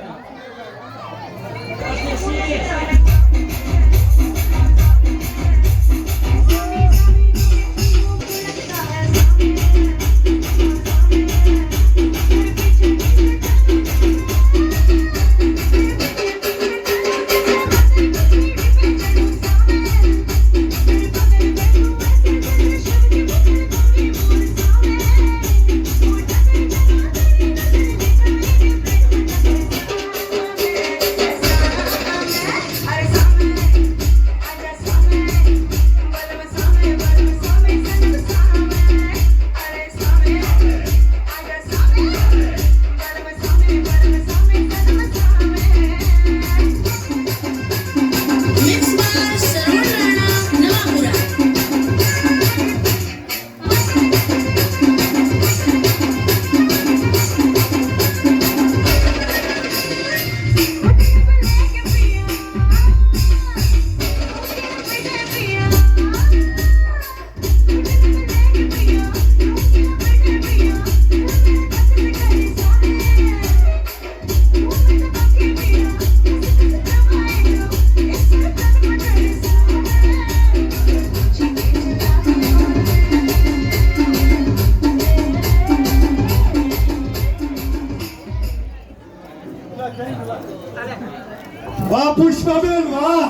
વાહ પુષ્પાબેન વાહ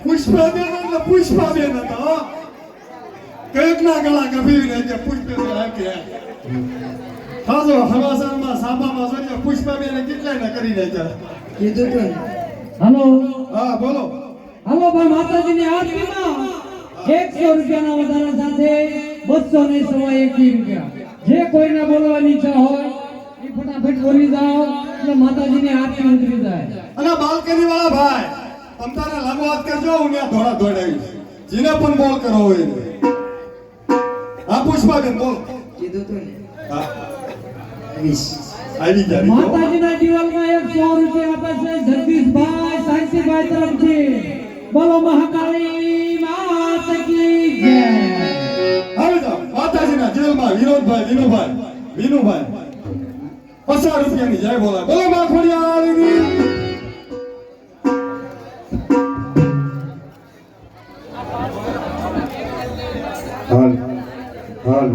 પુષ્પાબેન એટલે પુષ્પાબેન હતા કઈકના ગળા ગભીર છે પુષ્પાબેન આકે હાજો હવાસામાં સાબામાં જોઈએ પુષ્પાબેન કેટલાય ના કરી નાખ્યા કીધું તું ને. હાલો હા બોલો હાલો ભાઈ માતાજીની આરતીમાં 100 રૂપિયાના વધારા સાથે 221 રૂપિયા જે કોઈને બોલવાની ઈચ્છા હોય એ ફટાફટ બોલી જાઓ એટલે માતાજીની આરતી ઉતરી જાય અને બાલ્કની વાળા ભાઈ તમ તારે લાગુ વાત કરજો હું ત્યાં ધોળા દોડાવીશ જેને પણ બોલ કરો હોય એને. હા પુષ્પાબેન બોલ કીધું તું ને. હા આવી ગયા માતાજીના દિવાલમાં 100 રૂપિયા આપે છે જગદીશભાઈ શાંતિભાઈ તરફથી બોલો મહાકાળી માતા કી જય હવે તો માતાજીના જેલમાં વિનોભાઈ 50 રૂપિયાની જય બોલા બોલો માં ખોડિયારની હાલ હાલ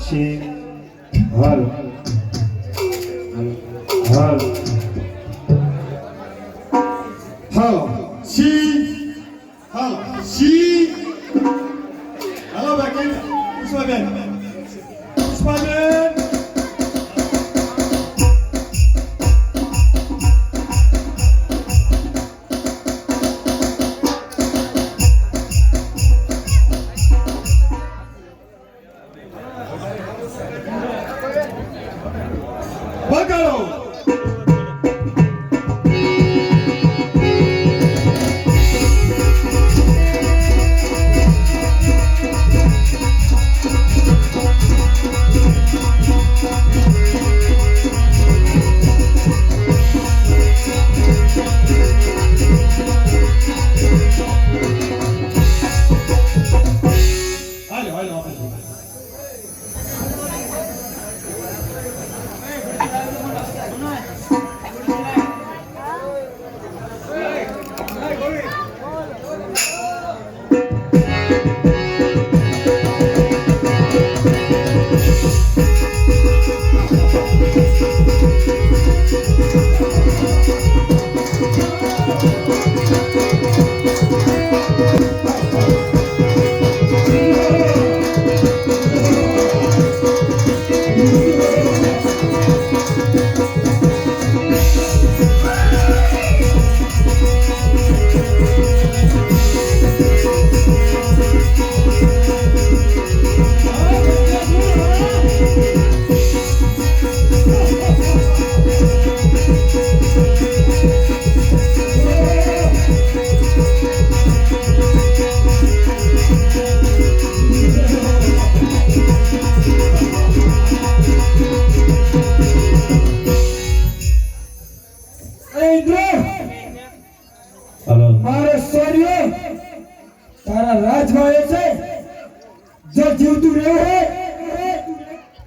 સી હાલ હાલ હાલો સી હાલો સી હાલો બાકી પુષ્પાબેન પુષ્પાબેન બગાડો હાલો હાલો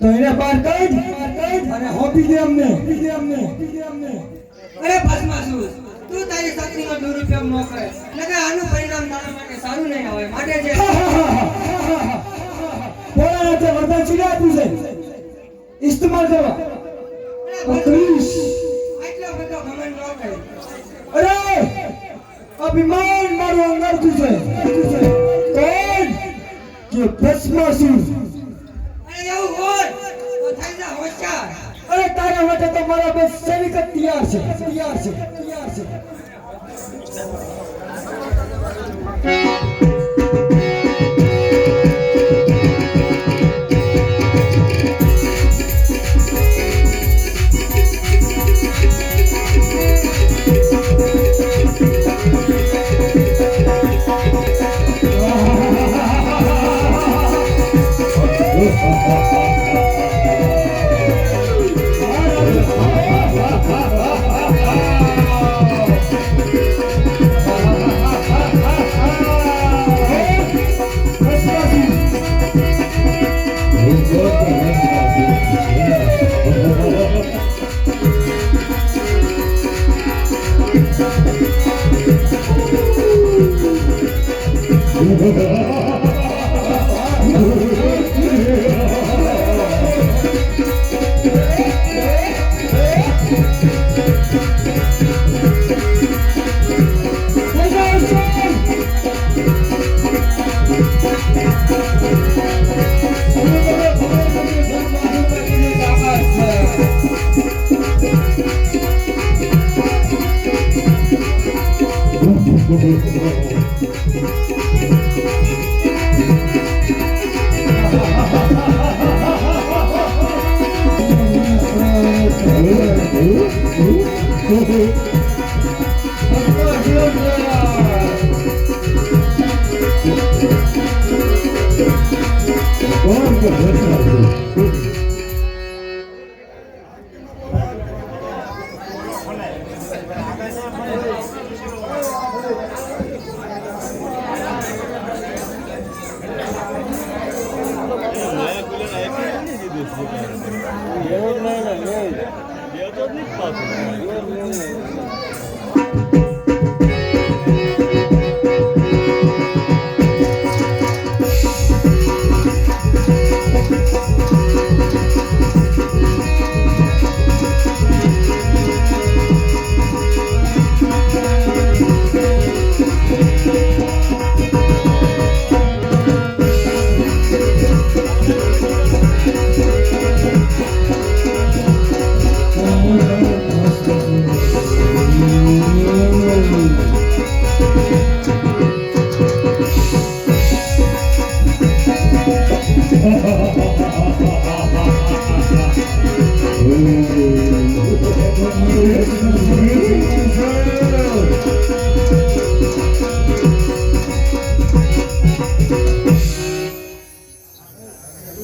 તો એને બહાર કાઢ અને હોપી દે અમને અરે ભસ્માસુર, તું તારી શક્તિનો દુરુપયોગ ન કર, નકર આનું પરિણામ તારા માટે સારું નહીં આવે. માટે જે ભોળાનાથે વરદાન શું આપ્યું છે ઇસ્તેમાલ કરવા તો કરીશ. આટલો બધો ઘમંડ ન કર. અરે અભિમાન મારું અંગારતું છે કોણ કે ભસ્માસુર. અરે એવું હોય તો થઈ જા હોશિયાર. અરે તારા માટે તો મારા બે સૈનિક જ તૈયાર છે.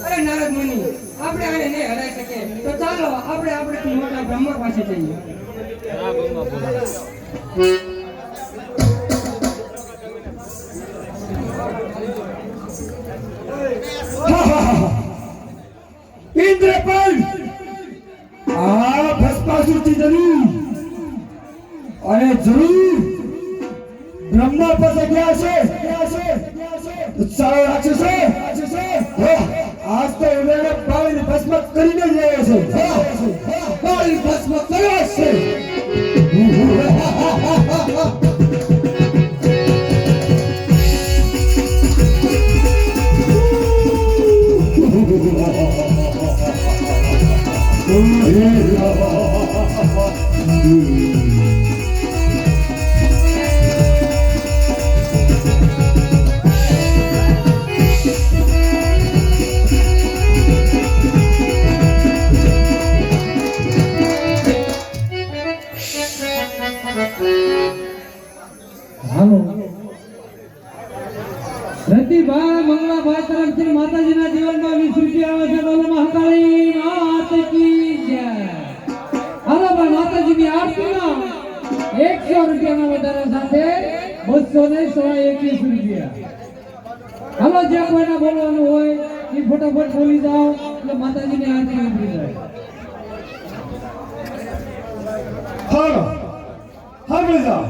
અરે નારદ મુનિ, આપણે આને નહીં હરાઈ શકીએ, તો ચાલો આપણે મોટા બ્રહ્મા પાસે જઈએ. ઇન્દ્રપલ આ ભસ્માસુરથી જરૂર અને જરૂર બ્રહ્મા પાસે ગયા છે સારો રાક્ષસ છે. આજ તો એને બાળીને ભસ્મ કરીને જ રહ્યો છે. બાળી ભસ્મ કર્યો છે. રતિભાઈ મંગલાભાઈ તરફથી માતાજીના જીવનમાં 20 રૂપિયા આવે છે. બોલો મહાકાળી માત કી જય. હાલો ભાઈ, માતાજીની આરતીમાં 100 રૂપિયાના વધારા સાથે 221 રૂપિયા. હાલો, જે કોઈને બોલવાનું હોય એ ફટાફટ બોલી જાઓ એટલે માતાજીની આરતી ઉતરી જાય. હાલો સાંભળી જાઓ.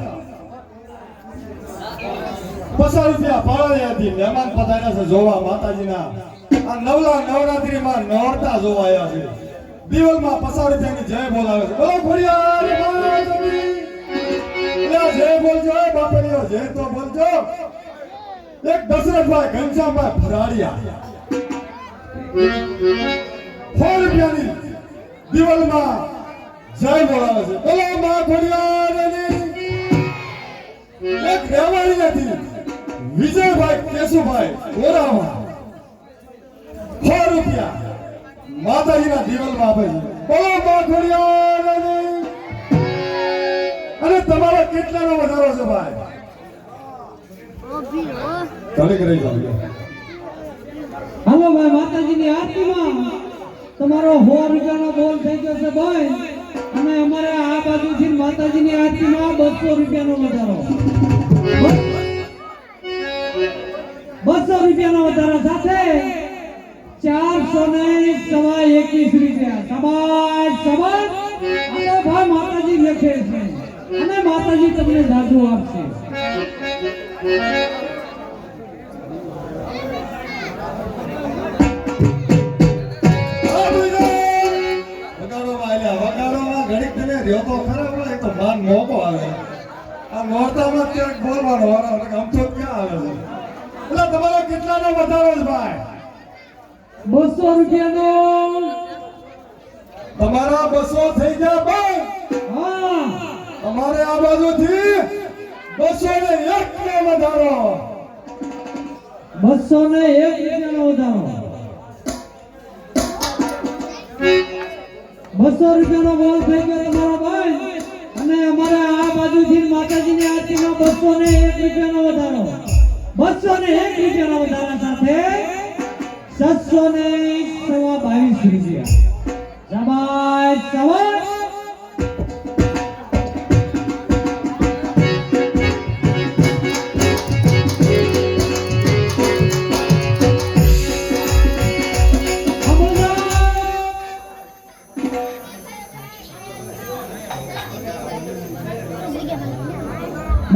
50 રૂપિયા ભાડાથી મહેમાન પધાર્યા છે જોવા માતાજીના આ નવલા નવરાત્રીમાં નોરતા જોવા આવ્યા છે. દિવાલમાં 50 રૂપિયાની જય બોલાવે છે. બોલો ખોડિયાર માતાજી. એટલે જય બોલજો બાપરીઓ, જય તો બોલજો. એક દશરથભાઈ ઘનશ્યામભાઈ ભરાડિયા 4 રૂપિયાની દિવાલમાં જય બોલાવે છે. બોલો મા ખોડિયારની. એક રહેવાડી નથી વિજયભાઈ કેશુભાઈ ઓરાવા 4 રૂપિયા માતાજીના દિવાલમાં આપે છે. બોલો મા ખોડિયારની. અને તમારો કેટલાનો વધારો છે ભાઈ? ઘણી કરી જાવ. હાલો ભાઈ, માતાજીની આરતીમાં તમારો 100 રૂપિયાનો બોલ થઈ ગયો છે ભાઈ. અને અમારે આ બાજુથી માતાજીની આરતીમાં 200 રૂપિયાનો વધારો. 200 રૂપિયાનો વધારો સાથે 421 રૂપિયા. સમાજ સમાજ અને ભાઈ માતાજી લખે છે અને માતાજી તમને જાદુ આપશે. વગાડોમાં ઘડીક તમે રહ્યો તો ખરા, પણ એક તો માન મોકો આવે. આ નોરતામાં ક્યાંક બોલવાનો વારો આમ તો ક્યાં આવે છે? એટલે તમારો કેટલાનો વધારો છે ભાઈ? 200 રૂપિયાનો. તમારા 200 થઈ ગયા ભાઈ. હા, અમારે આ બાજુથી 201 નો વધારો. 201 રૂપિયાનો વધારો. 200 રૂપિયાનો બોલ થઈ ગયો તમારો ભાઈ. અને અમારે આ બાજુથી માતાજીની આરતીમાં 201 રૂપિયાનો વધારો. 201 રૂપિયાનો વધારા સાથે 722 રૂપિયા. શાબાશ શાબાશ.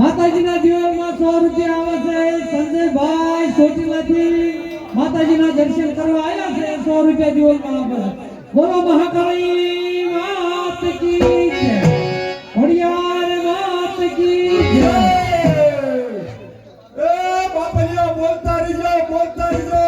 માતાજીના દિવાલમાં 100 રૂપિયા આવે છે. સંજયભાઈ ચોટીલાથી માતાજીના દર્શન કરવા આવ્યા છે. 100 રૂપિયા દિવાલમાં આવે છે. બોલો મહાકાળી માત કી જય. ખોડિયાર માત કી જય. એ બાપલિયા બોલતા રહીજો, બોલતા રહીજો.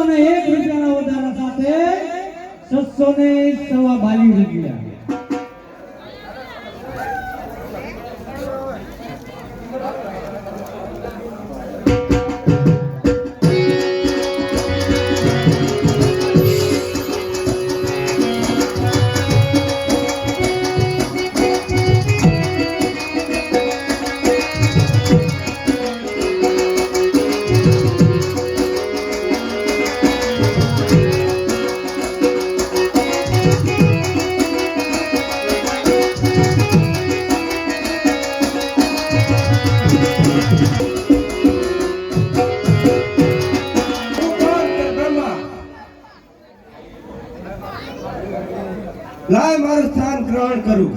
રૂપિયાના વધારા સાથે 742 રૂપિયા. લાય મારું સ્થાન ગ્રહણ કરું.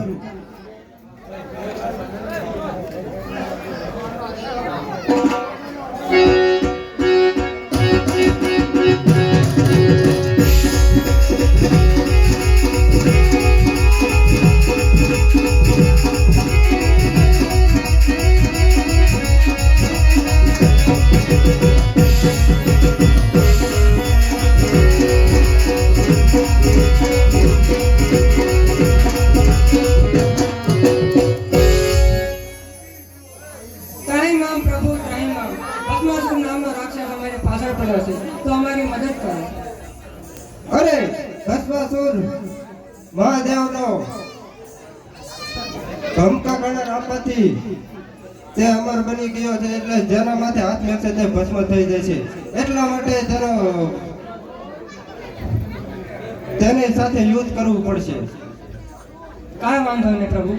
ત્રાહિમ આમ પ્રભુ ત્રાહિમ આમ ભસ્માસુર નામનો રાક્ષસ અમારી પાછળ પડ્યો છે તો અમારી મદદ કરો. અરે ભસ્માસુર મહાદેવનો ભમકાગણ આપવાથી તે અમર બની ગયો છે, એટલે જેના માથે હાથ મેકશે તે ભસ્મ થઈ જશે. એટલા માટે તેની સાથે યુદ્ધ કરવું પડશે. કાંઈ વાંધો નહીં પ્રભુ.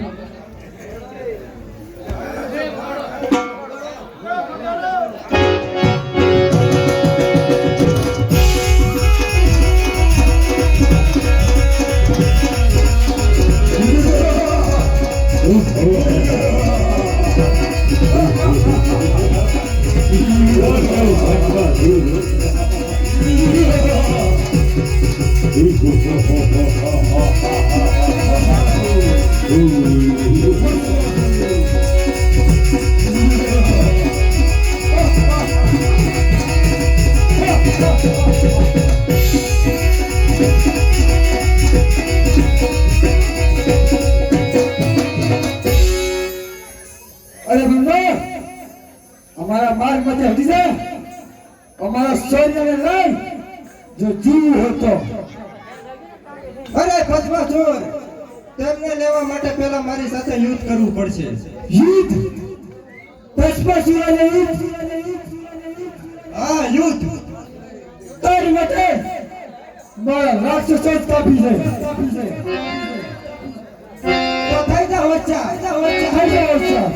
અરે બંદો, અમારા માર્ગ માંથી હટી જા. અમારા શૌર્યને લઈ જો જીવ હતો. અરે ભસ્માસુર, તેમને લેવા માટે પહેલા મારી સાથે યુદ્ધ કરવું પડશે. યુદ્ધ? ભસ્માસુરને યુદ્ધ? હા, યુદ્ધ. તારી માટે મારા રાક્ષસો જ કાપી જાય. તો થઈ જા વચ્ચા, થઈ જા વચ્ચા.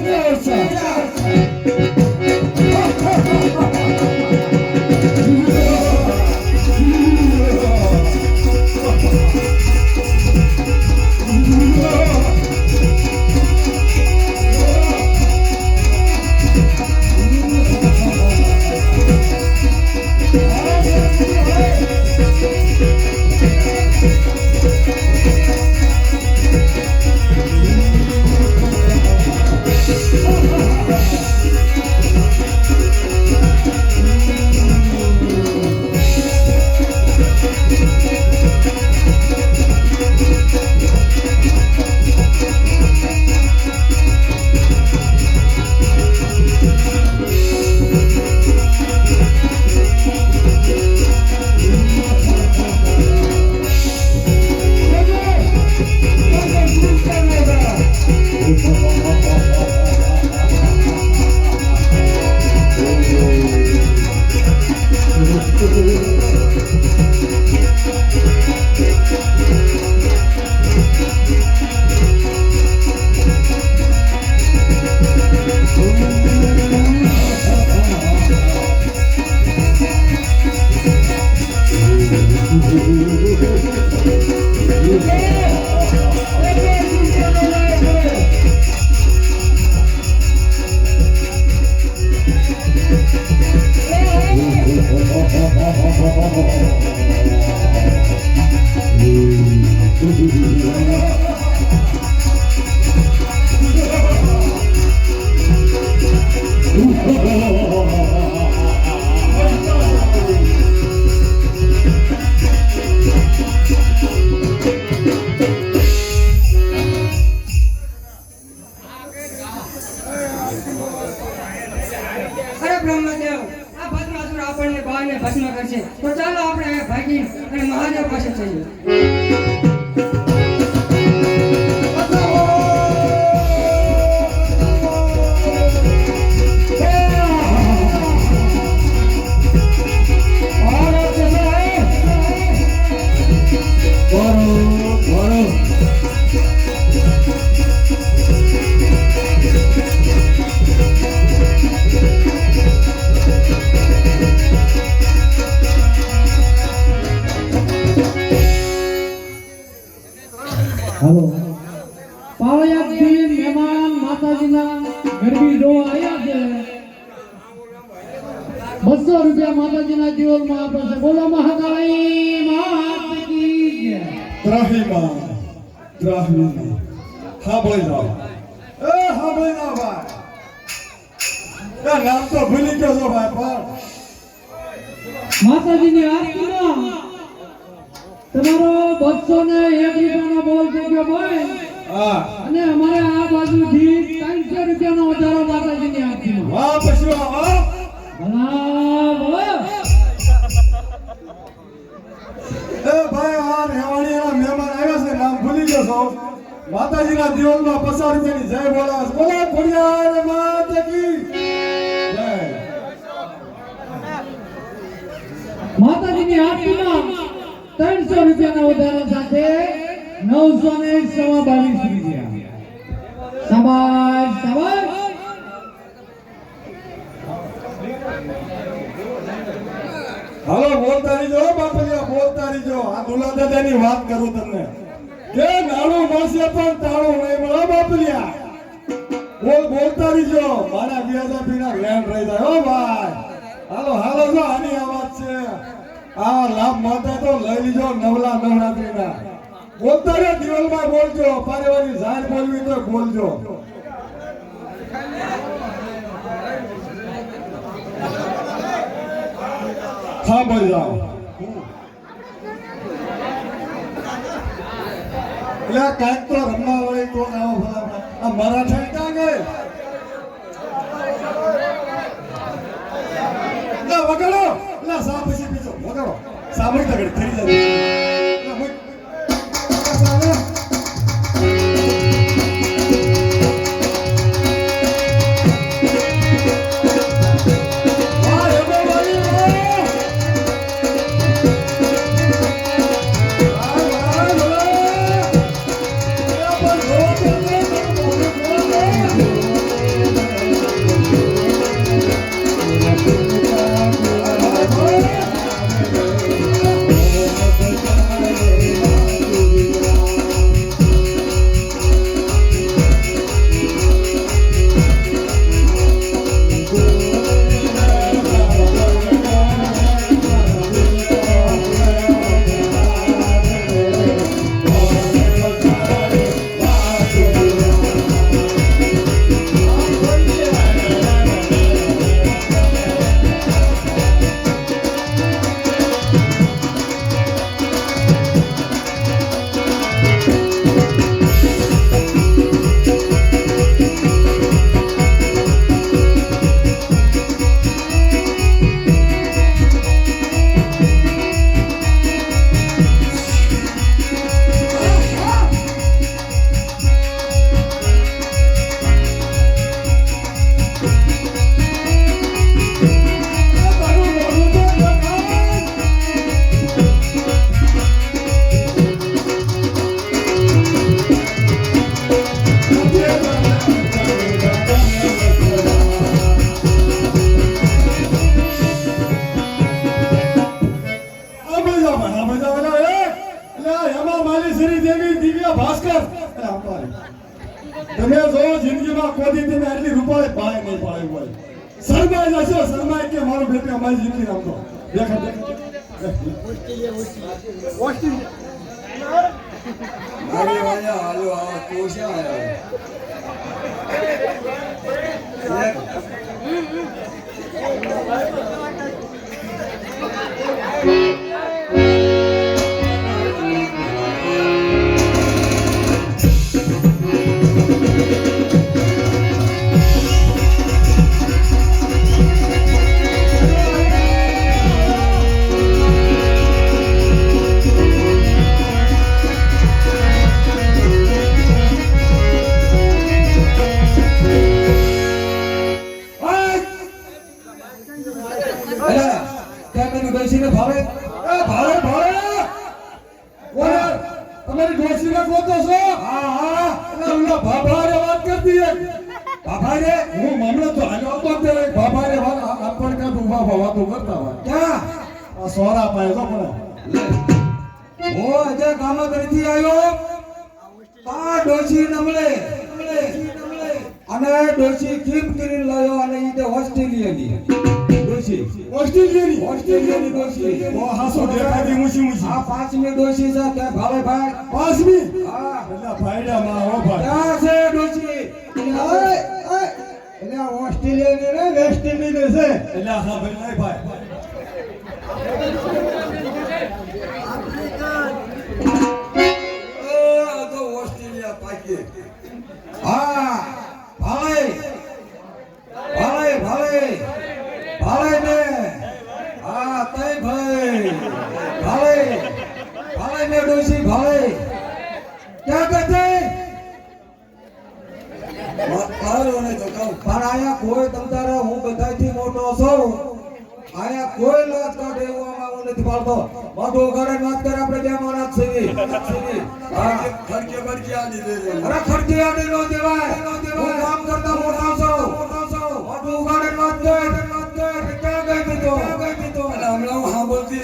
Oh, બ્રહ્મદેવ આ ભસ્માસુર આપણને બાળને ભસ્મ કરશે તો ચાલો આપણે હવે ભાગી અને મહાદેવ પાસે જઈએ હાલો પાળિયાથી મહેમાન માતાજીના ગરબી જોવા આવ્યા છે 200 રૂપિયા માતાજીના જીવનમાં આપે છે બોલો મહાકાળી માત કી જય ત્રાહીમાં હા બોલી જાઓ હા બોલી જાઓ ભાઈ નામ તો ભૂલી ગયો છો ભાઈ પણ માતાજીની આરતીમાં તમારો 201 રૂપિયાનો બોલ થઈ ગયો ભાઈ હા અને અમારે આ બાજુથી 300 રૂપિયાનો વધારો માતાજીની આરતીમાં વાહ પછી વાહ ભલા બોલો એ ભાઈ આ રેવાણીના મહેમાન આવ્યા છે નામ ભૂલી ગયો છો માતાજીના દિવસમાં 50 રૂપિયાની જય બોલાવે બોલો ખોડિયાર માત કી જય માતાજીની આરતીમાં 300 રૂપિયાના વધારા સાથે 922 રૂપિયા શાબાશ શાબાશ હાલો બોલતા રહીજો બાપલિયા બોલતા રહીજો આ દુલા દાદાની વાત કરું તમને કે નાણું મળશે પણ તાણું નહીં મળે બાપલિયા બોલતા રહીજો મારા વ્યાજાપીના લેન્ડ રહી જાય હો ભાઈ હાલો જો આની આ વાત છે આ લાભ મળે તો લઈ લીજો નવલા નવરાત્રીના બોલતા રહે દિવાલમાં બોલજો પારેવાની જાહેર બોલવી તો બોલજો હા બોલ જાઓ એટલે કાંઈક તો રમવા વળી તો આવો ભલા આ મરાઠા ક્યાં ગઈ ના વગાડો એટલે સા પછી પીછો વગાડો સામૂહિક તગડી થઈ જાય તમે જો જિંદગીમાં કોઈ તમે આટલી રૂપાળે ભાઈ નહીં પાડ્યું હોય શરમાઈ જશો શરમાઈ કે મારો બેટે અમારી જિંદગી રમતો દેખા અરે વાયા હાલો આ કોશા ડોશીને ભાવે એ ભાવે ભાવે ઓરે તમારી ડોશીને ગોતો છો હા હા એટલે ઓલા બાબારે વાત કરતી હે બાબારે હું મામલો તો હાલો તો તે બાબારે વાત આપણ કા ઉભા વાતો કરતા હોય ક્યાં આ સોરા પાય તો પણ હું આજે કામ કરીથી આવ્યો આ ડોશી નમલે અને ડોશી કીપ કરીને લાયો અને ઈ તે ઓસ્ટ્રેલિયાની ડોશી ઓસ્ટ્રેલિયાની ડોશી ઓ હાસો દેખાતી મુસી આ પાંચમી ડોશી છે કે ભાવે ભાઈ પાંચમી હા એટલે ભાઈડા માં ઓ ભાઈ ક્યાં છે ડોશી એટલે ઓસ્ટ્રેલિયાની ને વેસ્ટ ઇન્ડિઝ છે એટલે હા ભાઈ ભાઈ તો ઓસ્ટ્રેલિયા પાકે હા ભાઈ ને હા તઈ ભાઈ ને ડોશી ભાઈ ક્યાં કરતે મારો ને તો કહું પણ આયા કોઈ તમતારા હું બધાયથી મોટો છું આયા કોઈ લાત કાઢે એવું આમાં નથી પાડતો મોટો ગાડે વાત કરે આપણે બે માણસ છે હા ખર્ચે બરકી આડી દે અરે ખર્ચે આડી નો દેવાય હું કામ કરતા મોટા છું મોટો ગાડે વાત કર ક્યાં ગઈ તો અને હમણાં હું સાંભળતી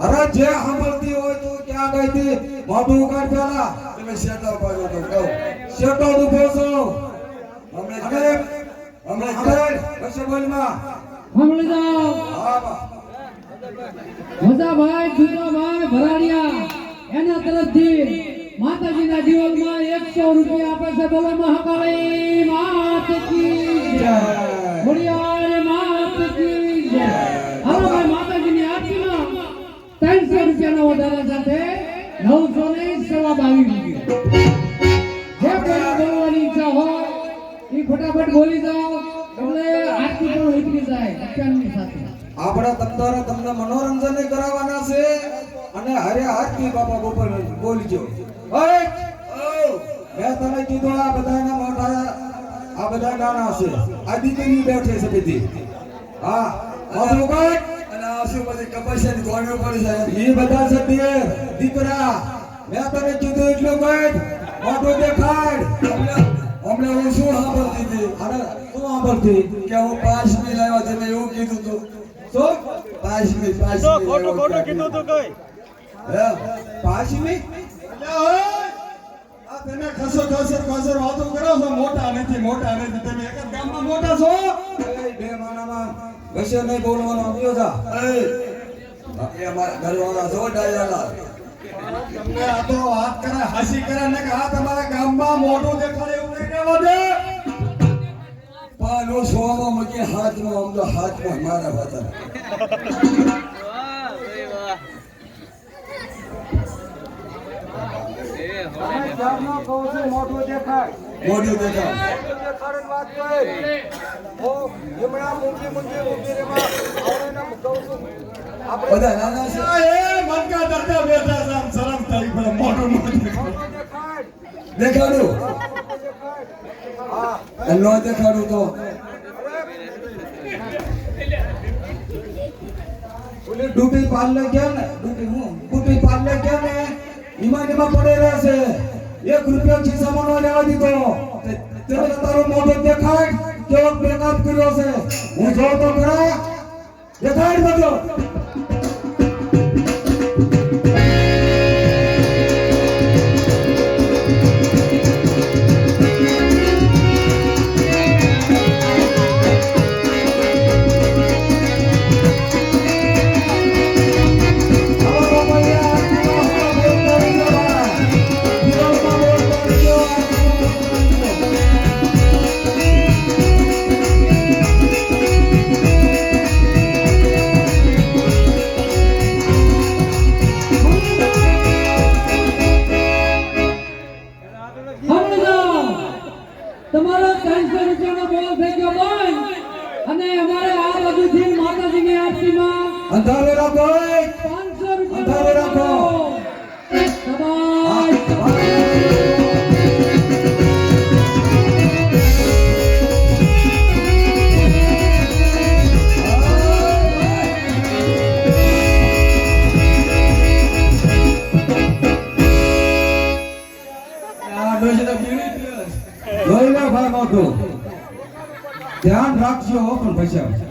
અરે જે સાંભળતી હોય તો ક્યાં ગઈ હતી મોટું ગાડ પેલા તમે શેટો પાડો તો કહો શેટો દુખો છો હમણાં પછી બોલમાં સાંભળી જાઓ હા બા મજાભાઈ જુદાભાઈ ભરાડિયા એના તરફથી માતાજીના જીવનમાં 100 રૂપિયા આપે છે બોલો મહાકાળી માત કી જય ખોડિયાર માત કી જય હાલો ભાઈ માતાજીની આરતીમાં 300 રૂપિયાના વધારા સાથે 922 રૂપિયા જે કોઈ બોલવાની ઈચ્છા હોય એ ફટાફટ બોલી જાઓ એટલે આરતી પણ ઉતરી જાય અત્યારની સાથે આપણા તમતારા તમને મનોરંજન કરાવવાના છે અને હરે આરતી બાપા ગોપાલ બોલજો ઓય મેં તને કીધું આ બધાના મોટા આ બધા નાના છે આ દીકરી બેઠે છે બધી હા મોટું કાઢ અને આ શું બધી કપાસિયાની ધોણીઓ પડી જાય એ બધા છે દીકરા મેં તને કીધું એટલું કાઢ મોટું દેખાડ હમણે હું શું સાંભળતી હતી અને શું સાંભળતી કે હું 5 મિલ આવ્યો છે મેં એવું કીધું તું શું 5 મિલ ખોટું કીધું તું કઈ હે 5 મિલ આ તમે ખસર વાતો કરો છો મોટા નથી તમે એક જ ગામમાં મોટા છો એ બે માણામાં વૈસે નહીં બોલવાનો આવ્યો જા એ અમારા ઘરવાળા છો ડાયલા તમને આ તો વાત કરે હાસી કરે ને કે આ તમારા ગામમાં મોટું દેખાડે એવું નહીં દેવા દે પાનો સોમાં મકે હાથમાં આમ તો હાથમાં મારા હતા મોટું દેખાડ વાત કરે ઓ યમણા મુંજી રેમાં આવરેના કહું છું બધા નાના છે એ મનકા દરતા બેઠા છે આમ શરમ થઈ પણ મોટું દેખાડું હા નો દેખાડું તો ઓલે ડૂબી પાર્લે ગયા ને ડૂબી પાર્લે ગયા ને ઈમાનમાં પડે રહેશે 1 રૂપિયા ખિસ્સામાં નો લેવા દીધો તે તારો મોટો દેખાડ કેવો બેકાબ કર્યો છે હું જો તો ખરા દેખાડ બધો તમારો 300 રૂપિયાનો બોલ થઈ ગયો બંધ અને અમારે આ બાજુથી માતાજીની આરતીમાં અંધારે રાખો 500 રૂપિયા અંધારે રાખો નહોતું ધ્યાન રાખજો હો પણ પૈસા